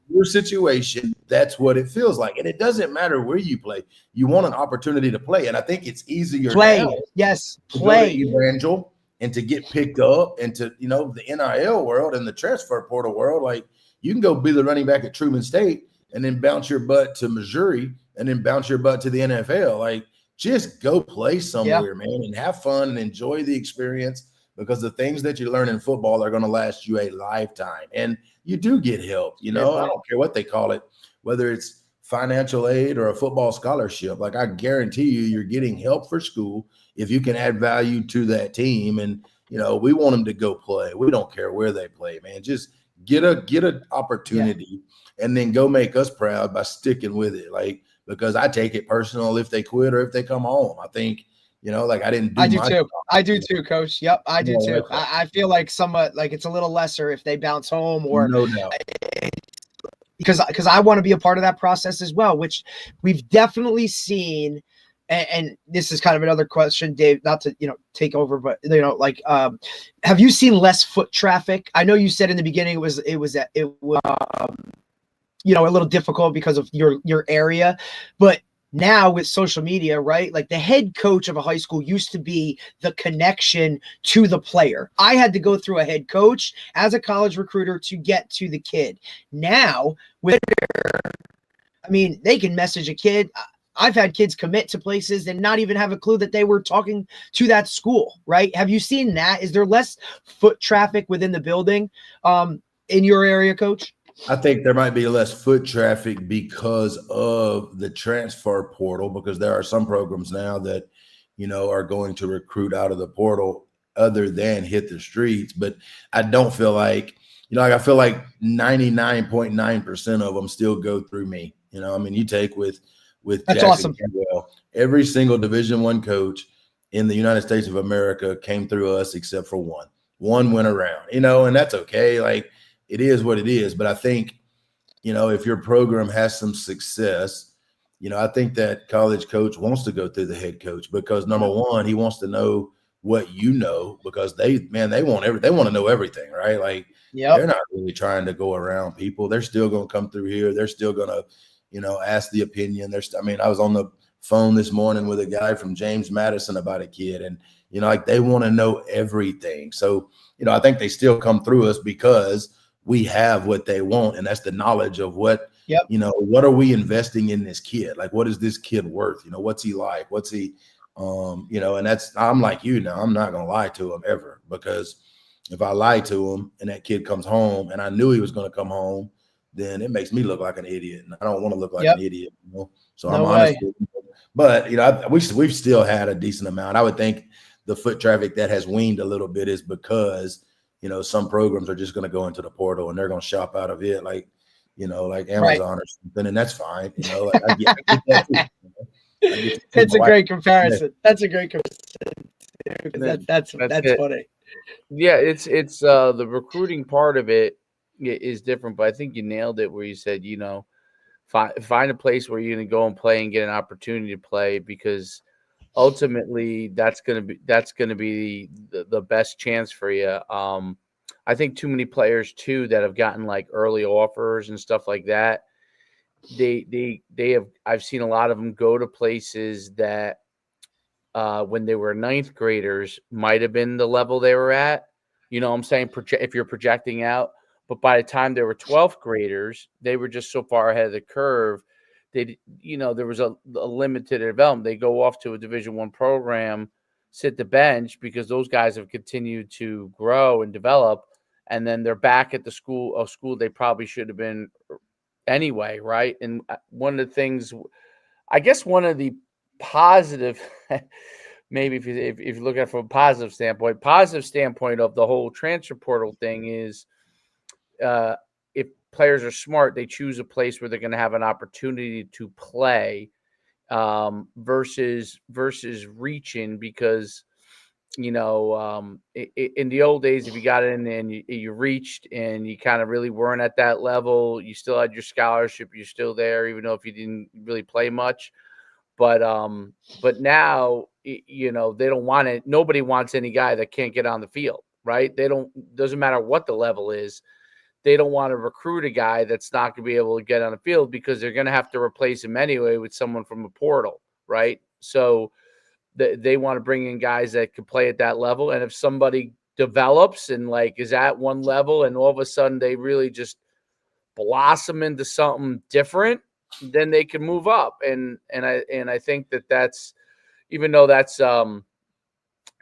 your situation, that's what it feels like. And it doesn't matter where you play. You want an opportunity to play. And I think it's easier now Yes, to play. go to Evangel and to get picked up, and to, you know, the NIL world and the transfer portal world. Like, you can go be the running back at Truman State and then bounce your butt to Missouri and then bounce your butt to the NFL. Like, just go play somewhere, man, and have fun and enjoy the experience, because the things that you learn in football are going to last you a lifetime. And you do get help, you know, I don't care what they call it, whether it's financial aid or a football scholarship. Like, I guarantee you're getting help for school if you can add value to that team. And, you know, we want them to go play. We don't care where they play, man. Just get an opportunity and then go make us proud by sticking with it. Like, because I take it personal if they quit or if they come home. I think, you know, like, I didn't do I do my too. job. I do too, coach. Yep, I do No, too. I feel like somewhat like it's a little lesser if they bounce home, or no doubt. because I want to be a part of that process as well, which we've definitely seen. And this is kind of another question, Dave, not to, you know, take over, but, you know, like, have you seen less foot traffic? I know you said in the beginning it was you know, a little difficult because of your area, but now with social media, right? Like, the head coach of a high school used to be the connection to the player. I had to go through a head coach as a college recruiter to get to the kid. Now, with, I mean, they can message a kid. I've had kids commit to places and not even have a clue that they were talking to that school, right? Have you seen that? Is there less foot traffic within the building in your area, coach? I think there might be less foot traffic because of the transfer portal, because there are some programs now that, you know, are going to recruit out of the portal other than hit the streets. But I don't feel like, you know, like, I feel like 99.9% of them still go through me. You know, I mean, you take with That's Jackson awesome. Campbell, every single Division I coach in the United States of America came through us except for one. One went around, you know, and that's okay. Like, it is what it is. But I think, you know, if your program has some success, you know, I think that college coach wants to go through the head coach, because number one, he wants to know what you know, because they want to know everything, right? Like, they're not really trying to go around people. They're still going to come through here. They're still going to, you know, ask the opinion. I mean, I was on the phone this morning with a guy from James Madison about a kid, and, you know, like, they want to know everything. So, you know, I think they still come through us because we have what they want, and that's the knowledge of what, you know, what are we investing in this kid? Like, what is this kid worth? You know, what's he like? What's he, And I'm like you now. I'm not gonna lie to him ever, because if I lie to him and that kid comes home and I knew he was gonna come home, then it makes me look like an idiot, and I don't want to look like an idiot. So I'm honest with him. But we've still had a decent amount. I would think the foot traffic that has weaned a little bit is because some programs are just going to go into the portal and they're going to shop out of it, like Amazon or something, and that's fine. I get that too. It's a great comparison. That's a great comparison. That's funny. Yeah, it's the recruiting part of it is different, but I think you nailed it where you said, find a place where you're going to go and play and get an opportunity to play, because ultimately that's going to be the best chance for you. I think too many players too that have gotten like early offers and stuff like that. I've seen a lot of them go to places that when they were ninth graders might have been the level they were at. I'm saying if you're projecting out, but by the time they were 12th graders, they were just so far ahead of the curve. There was a limit to their development. They go off to a Division I program, sit the bench, because those guys have continued to grow and develop, and then they're back at a school they probably should have been anyway, right? And one of the things, I guess, one of the positive, maybe if you look at it from a positive standpoint of the whole transfer portal thing is, if players are smart, they choose a place where they're going to have an opportunity to play, versus reaching, because in the old days, if you got in and you reached and you kind of really weren't at that level, you still had your scholarship, you're still there, even though if you didn't really play much. But now, they don't want it. Nobody wants any guy that can't get on the field, right? Doesn't matter what the level is. They don't want to recruit a guy that's not going to be able to get on the field, because they're going to have to replace him anyway with someone from a portal, right? So they want to bring in guys that can play at that level. And if somebody develops and is at one level and all of a sudden they really just blossom into something different, then they can move up. And I think that's, even though that's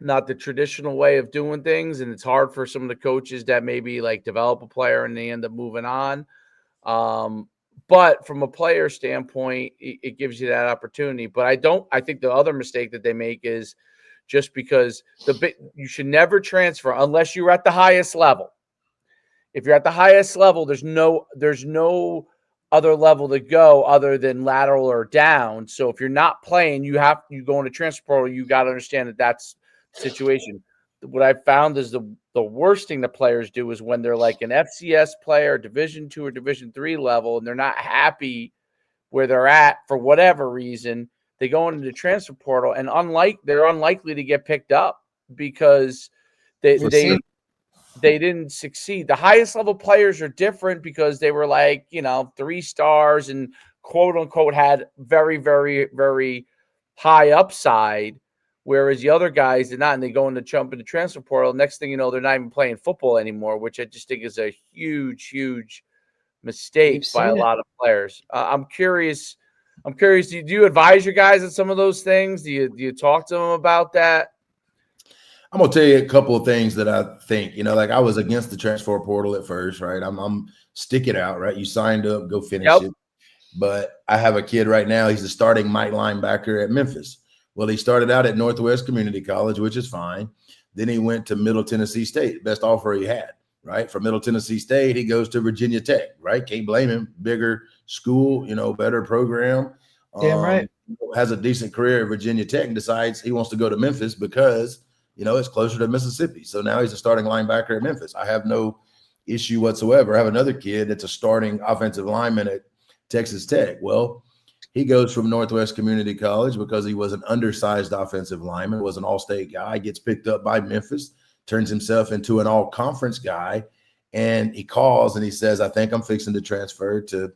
not the traditional way of doing things, and it's hard for some of the coaches that maybe develop a player and they end up moving on. But from a player standpoint, it gives you that opportunity. But I think the other mistake that they make is just because you should never transfer unless you're at the highest level. If you're at the highest level, there's no other level to go other than lateral or down. So if you're not playing, you go into transfer portal, you got to understand that that's the situation. What I've found is the worst thing that players do is when they're like an FCS player, Division II or Division III level, and they're not happy where they're at for whatever reason, they go into the transfer portal, and they're unlikely to get picked up because they didn't succeed. The highest level players are different because they were 3 stars and quote unquote had very, very, very high upside. Whereas the other guys did not, and they go into jump into transfer portal. Next thing you know, they're not even playing football anymore, which I just think is a huge, huge mistake by a lot of players. I'm curious. Do you advise your guys on some of those things? Do you talk to them about that? I'm gonna tell you a couple of things that I think. I was against the transfer portal at first, right? I'm stick it out, right? You signed up, go finish it. But I have a kid right now. He's a starting Mike linebacker at Memphis. Well, he started out at Northwest Community College, which is fine. Then he went to Middle Tennessee State, best offer he had, right? From Middle Tennessee State, he goes to Virginia Tech, right? Can't blame him. Bigger school, better program. Damn right. Has a decent career at Virginia Tech and decides he wants to go to Memphis because, it's closer to Mississippi. So now he's a starting linebacker at Memphis. I have no issue whatsoever. I have another kid that's a starting offensive lineman at Texas Tech. Well, he goes from Northwest Community College because he was an undersized offensive lineman, was an all-state guy, gets picked up by Memphis, turns himself into an all-conference guy, and he calls and he says, I think I'm fixing to transfer to,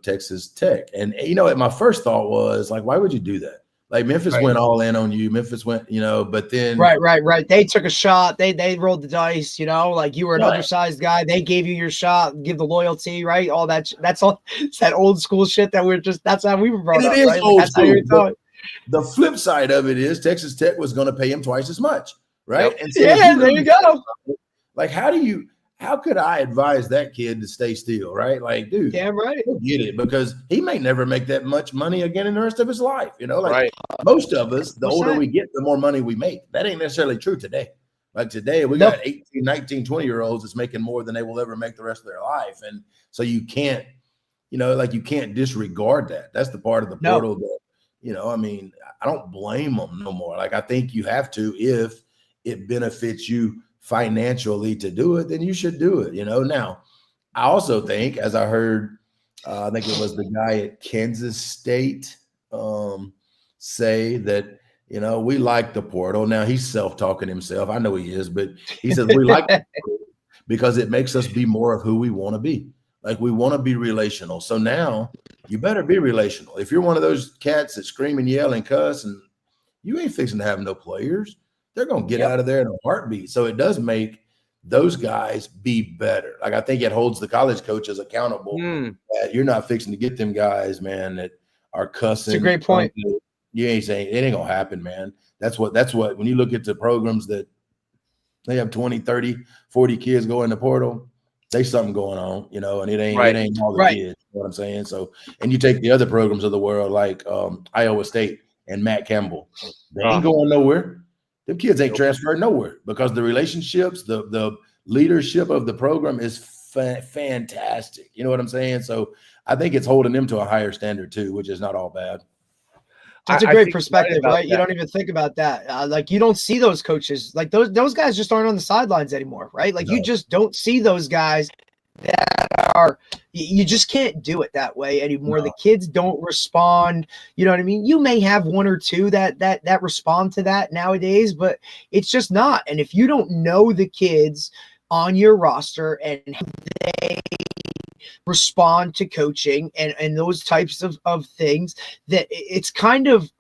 Texas Tech. And, my first thought was, why would you do that? Memphis went all in on you. Memphis went, but then. Right. They took a shot. They rolled the dice, you were an undersized guy. They gave you your shot, give the loyalty, right? All that. That's all. It's that old school shit that that's how we were brought up. It is right? old school. the flip side of it is Texas Tech was going to pay him twice as much, right? Yep. And so there you go. Like, how could I advise that kid to stay still, right? Like, dude, Damn right. get it, because he may never make that much money again in the rest of his life. Like Right. most of us, the older 100%. we get, the more money we make. That ain't necessarily true today. Like today, we got 18, 19, 20-year-olds that's making more than they will ever make the rest of their life. And so you can't, you can't disregard that. That's the part of the portal that, I mean, I don't blame them no more. Like, I think you have to, if it benefits you financially to do it, then you should do it. Now, I also think, as I heard, I think it was the guy at Kansas State say that, we like the portal. Now, he's self-talking himself. I know he is, but he says we like it because it makes us be more of who we want to be. Like, we want to be relational. So now you better be relational. If you're one of those cats that scream and yell and cuss, and you ain't fixing to have no players, they're going to get out of there in a heartbeat. So it does make those guys be better. Like, I think it holds the college coaches accountable. That you're not fixing to get them guys, man, that are cussing. It's a great point. You ain't saying it ain't gonna happen, man. That's what when you look at the programs that they have 20, 30, 40 kids go in the portal, there's something going on, and it ain't all the kids. You know what I'm saying? So, and you take the other programs of the world like Iowa State and Matt Campbell, they ain't going nowhere. Them kids ain't transferred nowhere because the relationships, the leadership of the program is fantastic. You know what I'm saying? So I think it's holding them to a higher standard too, which is not all bad. That's a great perspective, right? You don't even think about that. Like, you don't see those coaches. Like, those guys just aren't on the sidelines anymore, right? Like, you just don't see those guys that are – you just can't do it that way anymore. The kids don't respond. You know what I mean? You may have one or two that respond to that nowadays, but it's just not. And if you don't know the kids on your roster and they respond to coaching and those types of things, that it's kind of,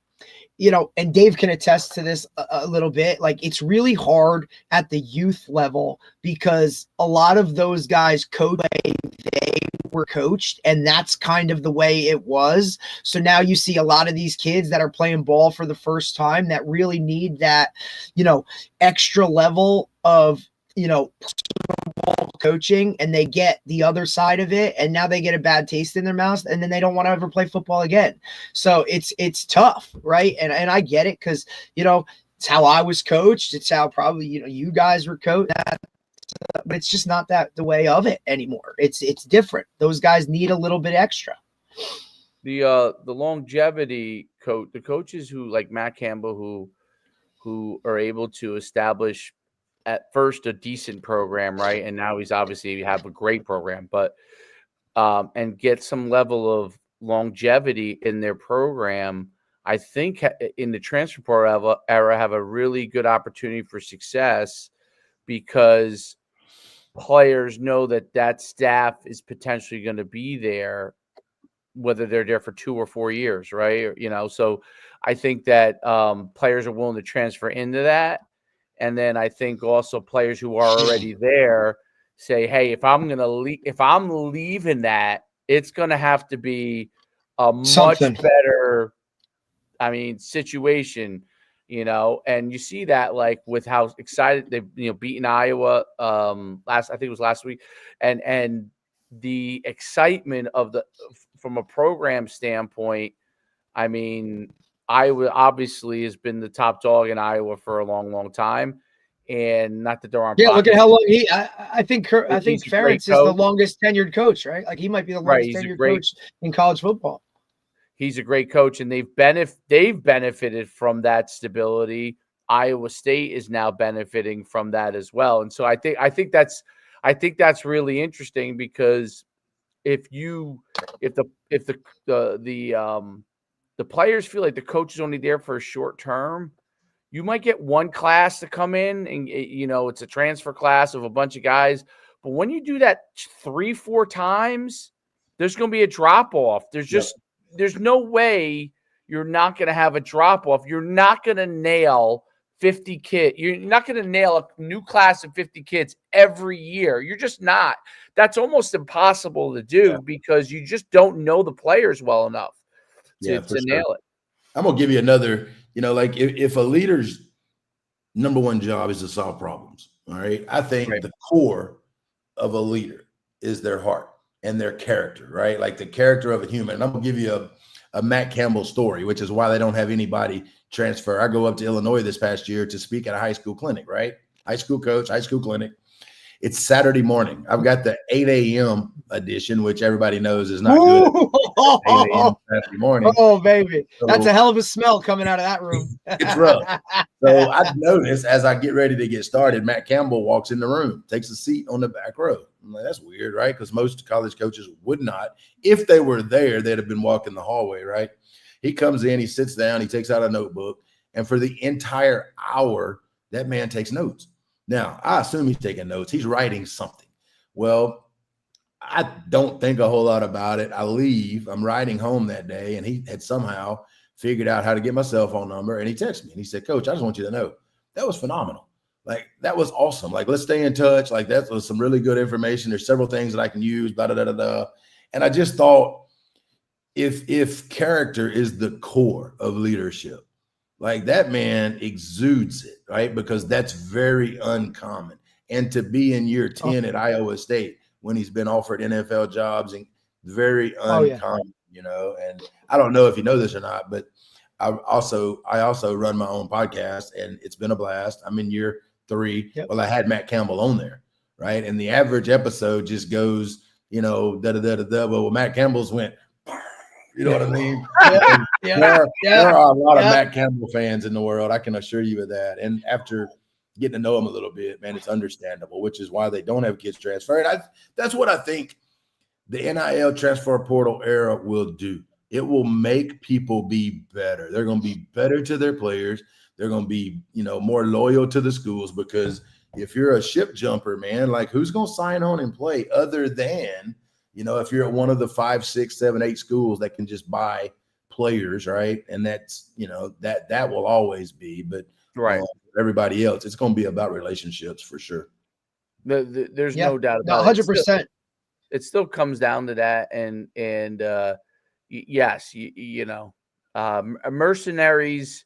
and Dave can attest to this a little bit, like, it's really hard at the youth level because a lot of those guys coach the way they were coached, and that's kind of the way it was. So now you see a lot of these kids that are playing ball for the first time that really need that, extra level of, coaching, and they get the other side of it, and now they get a bad taste in their mouth, and then they don't want to ever play football again. So it's tough, right? And I get it, because it's how I was coached, it's how probably you guys were coached, but it's just not the way of it anymore. It's different. Those guys need a little bit extra. The longevity coach, the coaches who, like Matt Campbell, who are able to establish at first a decent program, right? And now he's obviously have a great program, but and get some level of longevity in their program, I think in the transfer portal era have a really good opportunity for success, because players know that staff is potentially going to be there, whether they're there for 2 or 4 years, right? So I think that players are willing to transfer into that. And then I think also players who are already there say, hey, if I'm leaving that, it's going to have to be a much better, situation, and you see that, like, with how excited they've, beaten Iowa I think it was last week, and the excitement from a program standpoint. Iowa obviously has been the top dog in Iowa for a long, long time, and not that there aren't. Yeah, look at how long I think Ferentz is the longest tenured coach, right? Like, he might be the longest tenured coach in college football. He's a great coach, and they've benefited from that stability. Iowa State is now benefiting from that as well, and so I think that's really interesting, because if the players feel like the coach is only there for a short term, you might get one class to come in and, it's a transfer class of a bunch of guys. But when you do that 3-4 times, there's going to be a drop off. There's no way you're not going to have a drop off. You're not going to nail 50 kids. You're not going to nail a new class of 50 kids every year. You're just not. That's almost impossible to do, because you just don't know the players well enough to nail it. I'm gonna give you another. Like if a leader's number one job is to solve problems, all right. I think Right. the core of a leader is their heart and their character, right? Like the character of a human. And I'm gonna give you a Matt Campbell story, which is why they don't have anybody transfer. I go up to Illinois this past year to speak at a high school clinic, right? High school coach, high school clinic. It's Saturday morning. I've got the 8 a.m. edition, which everybody knows is not good. 8 a.m. Saturday morning. Oh, baby. So That's a hell of a smell coming out of that room. it's rough. So I've noticed as I get ready to get started, Matt Campbell walks in the room, takes a seat on the back row. I'm like, that's weird, right? Because most college coaches would not. If they were there, they'd have been walking the hallway, right? He comes in, he sits down, he takes out a notebook, and for the entire hour, that man takes notes. Now, I assume he's taking notes. He's writing something. Well, I don't think a whole lot about it. I leave. I'm riding home that day, and he had somehow figured out how to get my cell phone number, and he texted me, and he said, Coach, I just want you to know that was phenomenal. Like, that was awesome. Like, let's stay in touch. Like, that was some really good information. There's several things that I can use, blah, blah, blah, blah. And I just thought if character is the core of leadership, like that man exudes it, right? Because that's very uncommon. And to be in year 10 at Iowa State when he's been offered NFL jobs, and very uncommon, and I don't know if you know this or not, but I also run my own podcast, and it's been a blast. I'm in year 3. Yep. Well, I had Matt Campbell on there, right? And the average episode just goes, well, Matt Campbell's went, you know what I mean? There are a lot of Matt Campbell fans in the world. I can assure you of that. And after getting to know him a little bit, man, it's understandable, which is why they don't have kids transfer. And that's what I think the NIL transfer portal era will do. It will make people be better. They're going to be better to their players. They're going to be, more loyal to the schools, because if you're a ship jumper, man, like who's going to sign on and play other than, if you're at one of the 5, 6, 7, 8 schools that can just buy players, right? And that's, that will always be, but right. Everybody else, it's going to be about relationships for sure. There's no doubt about 100%. It still comes down to that. And yes, mercenaries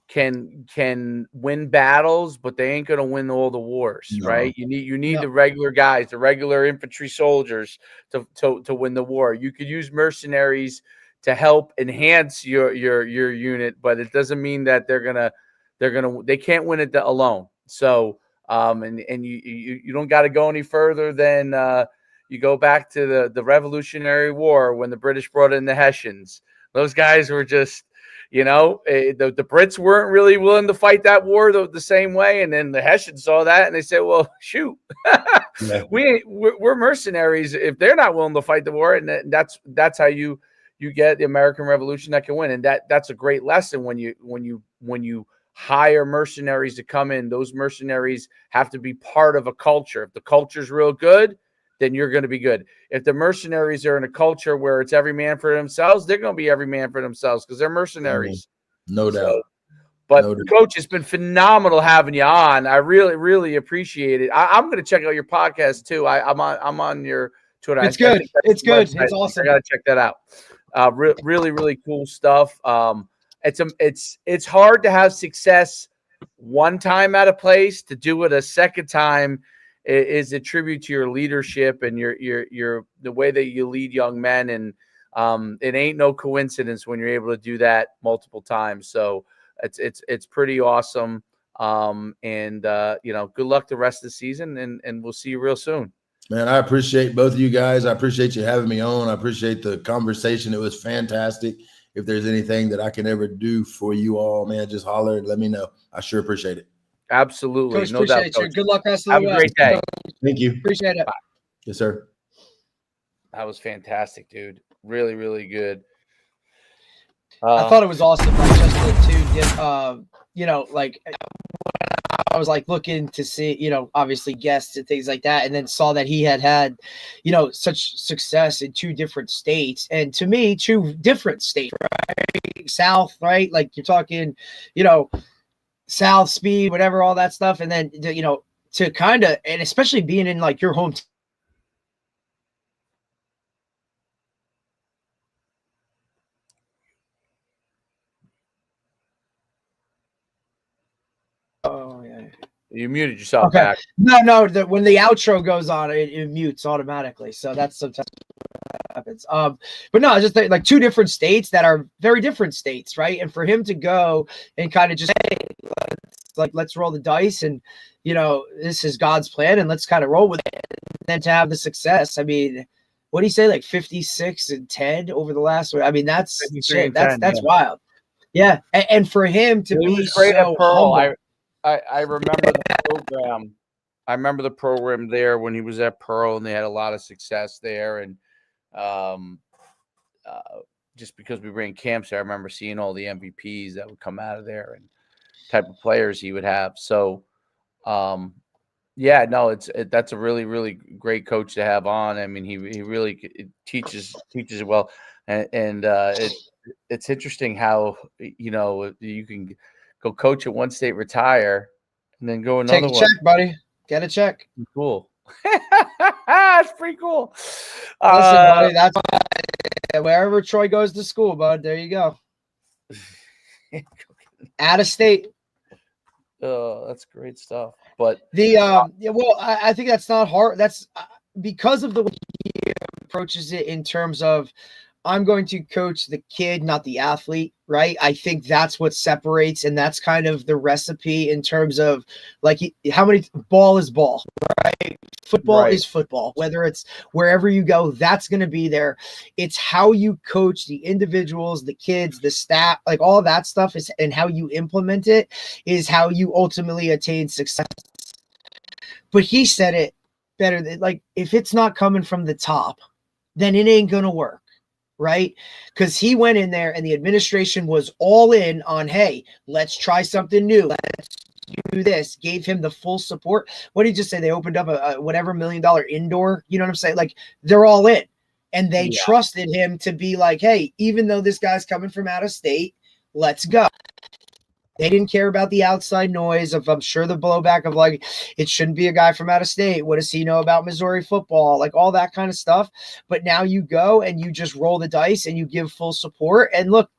can win battles, but they ain't going to win all the wars, right? You need the regular guys, the regular infantry soldiers to win the war. You could use mercenaries to help enhance your unit, but it doesn't mean that they can't win it alone. So and you don't got to go any further than you go back to the Revolutionary War when the British brought in the Hessians. Those guys were just, the Brits weren't really willing to fight that war the same way. And then the Hessians saw that and they said, well, shoot, we're mercenaries if they're not willing to fight the war. And that's how you get the American Revolution that can win. And that's a great lesson when you hire mercenaries to come in. Those mercenaries have to be part of a culture. If the culture's real good, then you're going to be good. If the mercenaries are in a culture where it's every man for themselves, they're going to be every man for themselves because they're mercenaries. No doubt. But Coach, it's been phenomenal having you on. I really, really appreciate it. I'm going to check out your podcast too. I'm on your Twitter. It's good. It's good. It's awesome. I got to check that out. Really, really cool stuff. It's hard to have success one time at a place. To do it a second time is a tribute to your leadership and your the way that you lead young men. And it ain't no coincidence when you're able to do that multiple times. So it's pretty awesome. And good luck the rest of the season, and we'll see you real soon. Man, I appreciate both of you guys. I appreciate you having me on. I appreciate the conversation. It was fantastic. If there's anything that I can ever do for you all, man, just holler and let me know. I sure appreciate it. Absolutely. Coach, no doubt, Coach. Good luck rest of the way. Have a great day. Thank you. Appreciate it. Bye. Yes, sir. That was fantastic, dude. Really, really good. I thought it was awesome. Like just to get, I was like looking to see, obviously guests and things like that, and then saw that he had, such success in 2 different states, and to me, 2 different states, right? South, right? Like you're talking, South speed, whatever, all that stuff, and then to kind of, and especially being in like your home. You muted yourself Okay. back. No. When the outro goes on, it mutes automatically. So that's sometimes what happens. But no, just like two different states that are very different states, right? And for him to go and kind of just let's roll the dice, and this is God's plan, and let's kind of roll with it. And then to have the success, I mean, what do you say, like 56-10 over the last? I mean, that's shit. That's wild. Yeah, and for him to be was great so at Pearl. humble. I remember the program. I remember the program there when he was at Pearl, and they had a lot of success there. And just because we ran camps there, I remember seeing all the MVPs that would come out of there and type of players he would have. So, yeah, no, that's a really, really great coach to have on. I mean, he really teaches it well, and it's interesting how you can go coach at one state, retire, and then go another Take a one. check, buddy. Get a check. Cool. That's pretty cool. Listen, buddy, that's wherever Troy goes to school, bud. There you go. Out of state. Oh, that's great stuff. But I think that's not hard. That's because of the way he approaches it in terms of, I'm going to coach the kid, not the athlete, right? I think that's what separates, and that's kind of the recipe in terms of like how many ball is ball, right? Football is football. Whether it's wherever you go, that's going to be there. It's how you coach the individuals, the kids, the staff, like all that stuff is, and how you implement it is how you ultimately attain success. But he said it better than, like, if it's not coming from the top, then it ain't going to work. Right? Because he went in there and the administration was all in on, hey, let's try something new. Let's do this. Gave him the full support. What did he just say? They opened up a whatever $1 million indoor. You know what I'm saying? Like, they're all in. And they trusted him to be like, hey, even though this guy's coming from out of state, let's go. They didn't care about the outside noise of, I'm sure, the blowback of like, it shouldn't be a guy from out of state. What does he know about Missouri football? Like all that kind of stuff. But now you go and you just roll the dice and you give full support. And look,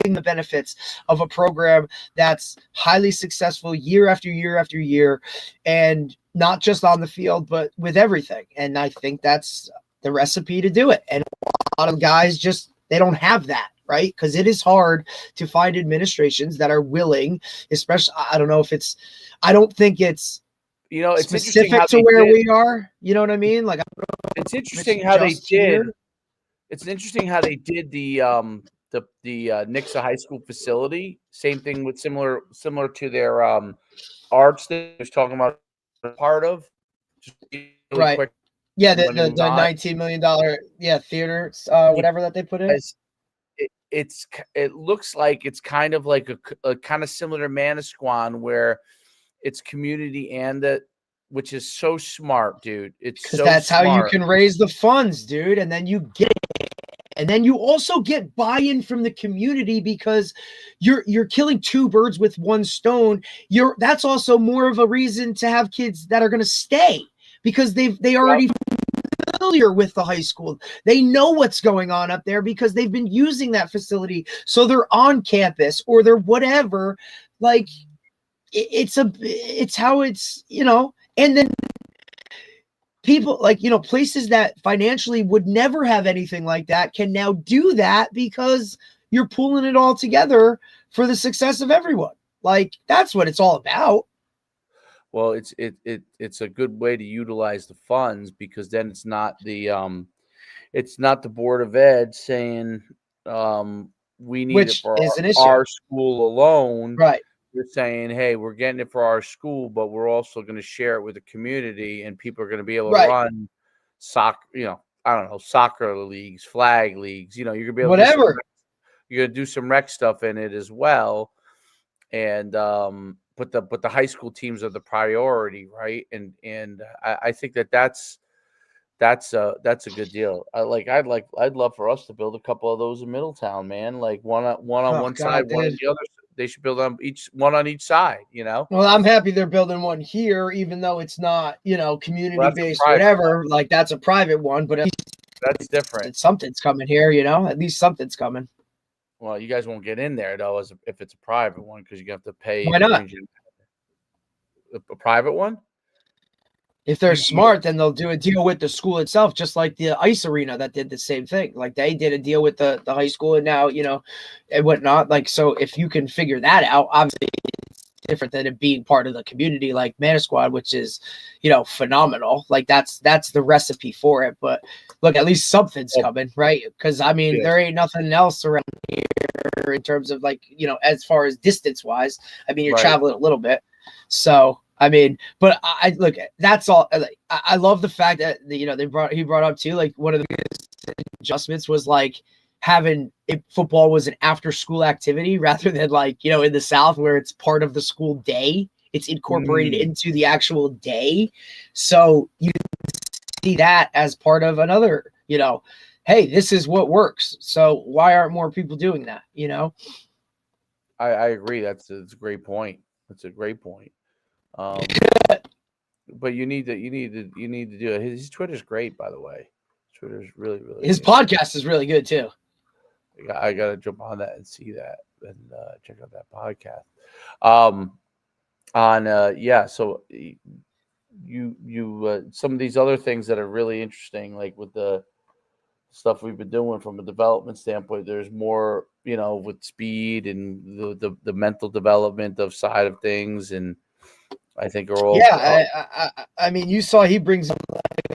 the benefits of a program that's highly successful year after year after year, and not just on the field, but with everything. And I think that's the recipe to do it. And a lot of guys just, they don't have that. Right? Because it is hard to find administrations that are willing, especially, I don't know if it's, I don't think it's, it's specific to where we are. You know what I mean? Like, it's interesting how they did. It's interesting how they did the Nixa high school facility. Same thing with similar to their arts that I was talking about, part of. Just really right. Quick, yeah, the $19 million theater, whatever that they put in. It looks like it's kind of like a kind of similar to Manasquan, where it's community and that, which is so smart, dude. It's so that's smart. How you can raise the funds, dude, and then you get it. And then you also get buy-in from the community, because you're killing two birds with one stone. That's also more of a reason to have kids that are going to stay, because they already familiar with the high school. They know what's going on up there because they've been using that facility. So they're on campus or they're whatever. Like it's how it's, and then people like, places that financially would never have anything like that can now do that because you're pulling it all together for the success of everyone. Like, that's what it's all about. Well, it's a good way to utilize the funds, because then it's not the Board of Ed saying we need it for our school alone. Right. You're saying, hey, we're getting it for our school, but we're also going to share it with the community, and people are going to be able to run soccer, I don't know, soccer leagues, flag leagues. You're going to be able to you're going to do some rec stuff in it as well. And but the high school teams are the priority, right? And I think that's a good deal. I'd love for us to build a couple of those in Middletown, man. Like one on one side, one on the other. They should build one on each side. Well, I'm happy they're building one here, even though it's not, community based, whatever. One. Like, that's a private one, but that's different. Something's coming here, at least something's coming. Well, you guys won't get in there though, if it's a private one, because you have to pay. Why not? a private one? If they're smart, then they'll do a deal with the school itself, just like the ice arena that did the same thing. Like they did a deal with the high school, and now and whatnot. Like, so if you can figure that out, obviously it's different than it being part of the community like Mana Squad, which is phenomenal. Like that's the recipe for it. But look, at least something's coming, right? Because I mean, there ain't nothing else around here in terms of as far as distance wise. I mean, you're traveling a little bit, so. I mean, but I look. That's all. I love the fact that he brought up too. Like one of the biggest adjustments was like having football was an after school activity rather than in the South where it's part of the school day. It's incorporated into the actual day, so you see that as part of another. Hey, this is what works. So why aren't more people doing that? I agree. That's a great point. That's a great point. But you need to do it. His Twitter's great, by the way. Twitter's really his good. podcast is really good too. I gotta jump on that and see that and check out that podcast. So you some of these other things that are really interesting, like with the stuff we've been doing from a development standpoint. There's more, with speed and the mental development of side of things, and I think are all. Yeah, I mean, you saw he brings up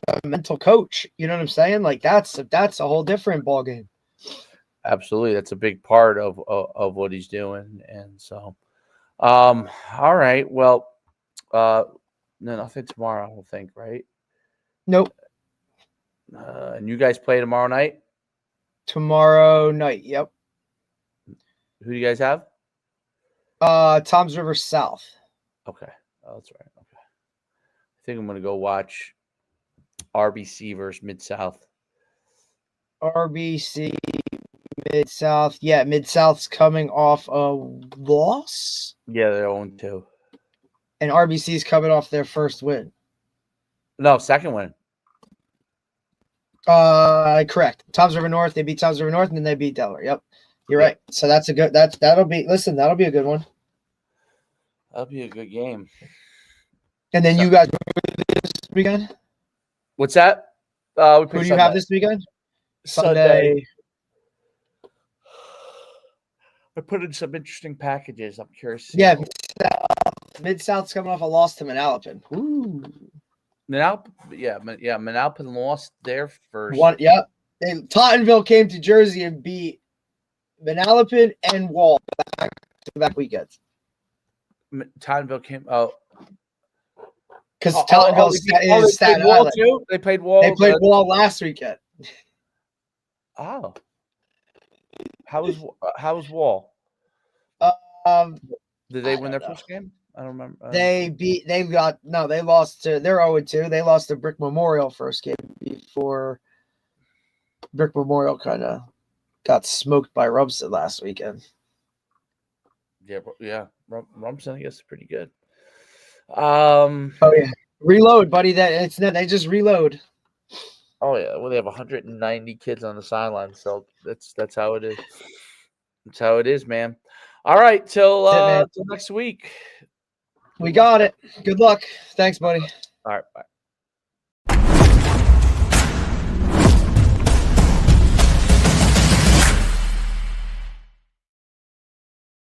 a mental coach. You know what I'm saying? Like that's a whole different ballgame. Absolutely, that's a big part of what he's doing, and so, all right. Well, no, nothing tomorrow. I don't think, right? Nope. And you guys play tomorrow night? Tomorrow night. Yep. Who do you guys have? Toms River South. Okay. Oh, that's right. Okay. I think I'm going to go watch RBC versus Mid-South. RBC, Mid-South. Yeah, Mid-South's coming off a loss. Yeah, they're 0-2. And RBC's coming off their first win. No, second win. Correct. Toms River North. They beat Toms River North, and then they beat Delaware. Yep. You're right. So that'll be a good one. That'll be a good game. And then you guys this weekend? What's that? Who do you have this weekend? Sunday. I put in some interesting packages. I'm curious. Yeah, Mid-South's coming off a loss to Manalapan. Ooh. Manalapan lost their first. Yep. Tottenville came to Jersey and beat Manalapan and Wall back weekends. Tottenville came out. Because Tottenville is Staten Island. Too? They played Wall. They played Wall last weekend. Oh. How was Wall? Did they win their first game? I don't remember. They're 0-2. They lost to Brick Memorial first game before Brick Memorial kind of got smoked by Rumson last weekend. Yeah. Rumson, I guess, is pretty good. Reload, buddy. They just reload. Oh yeah. Well, they have 190 kids on the sideline, so that's how it is. That's how it is, man. All right, till next week. We got it. Good luck. Thanks, buddy. All right, bye.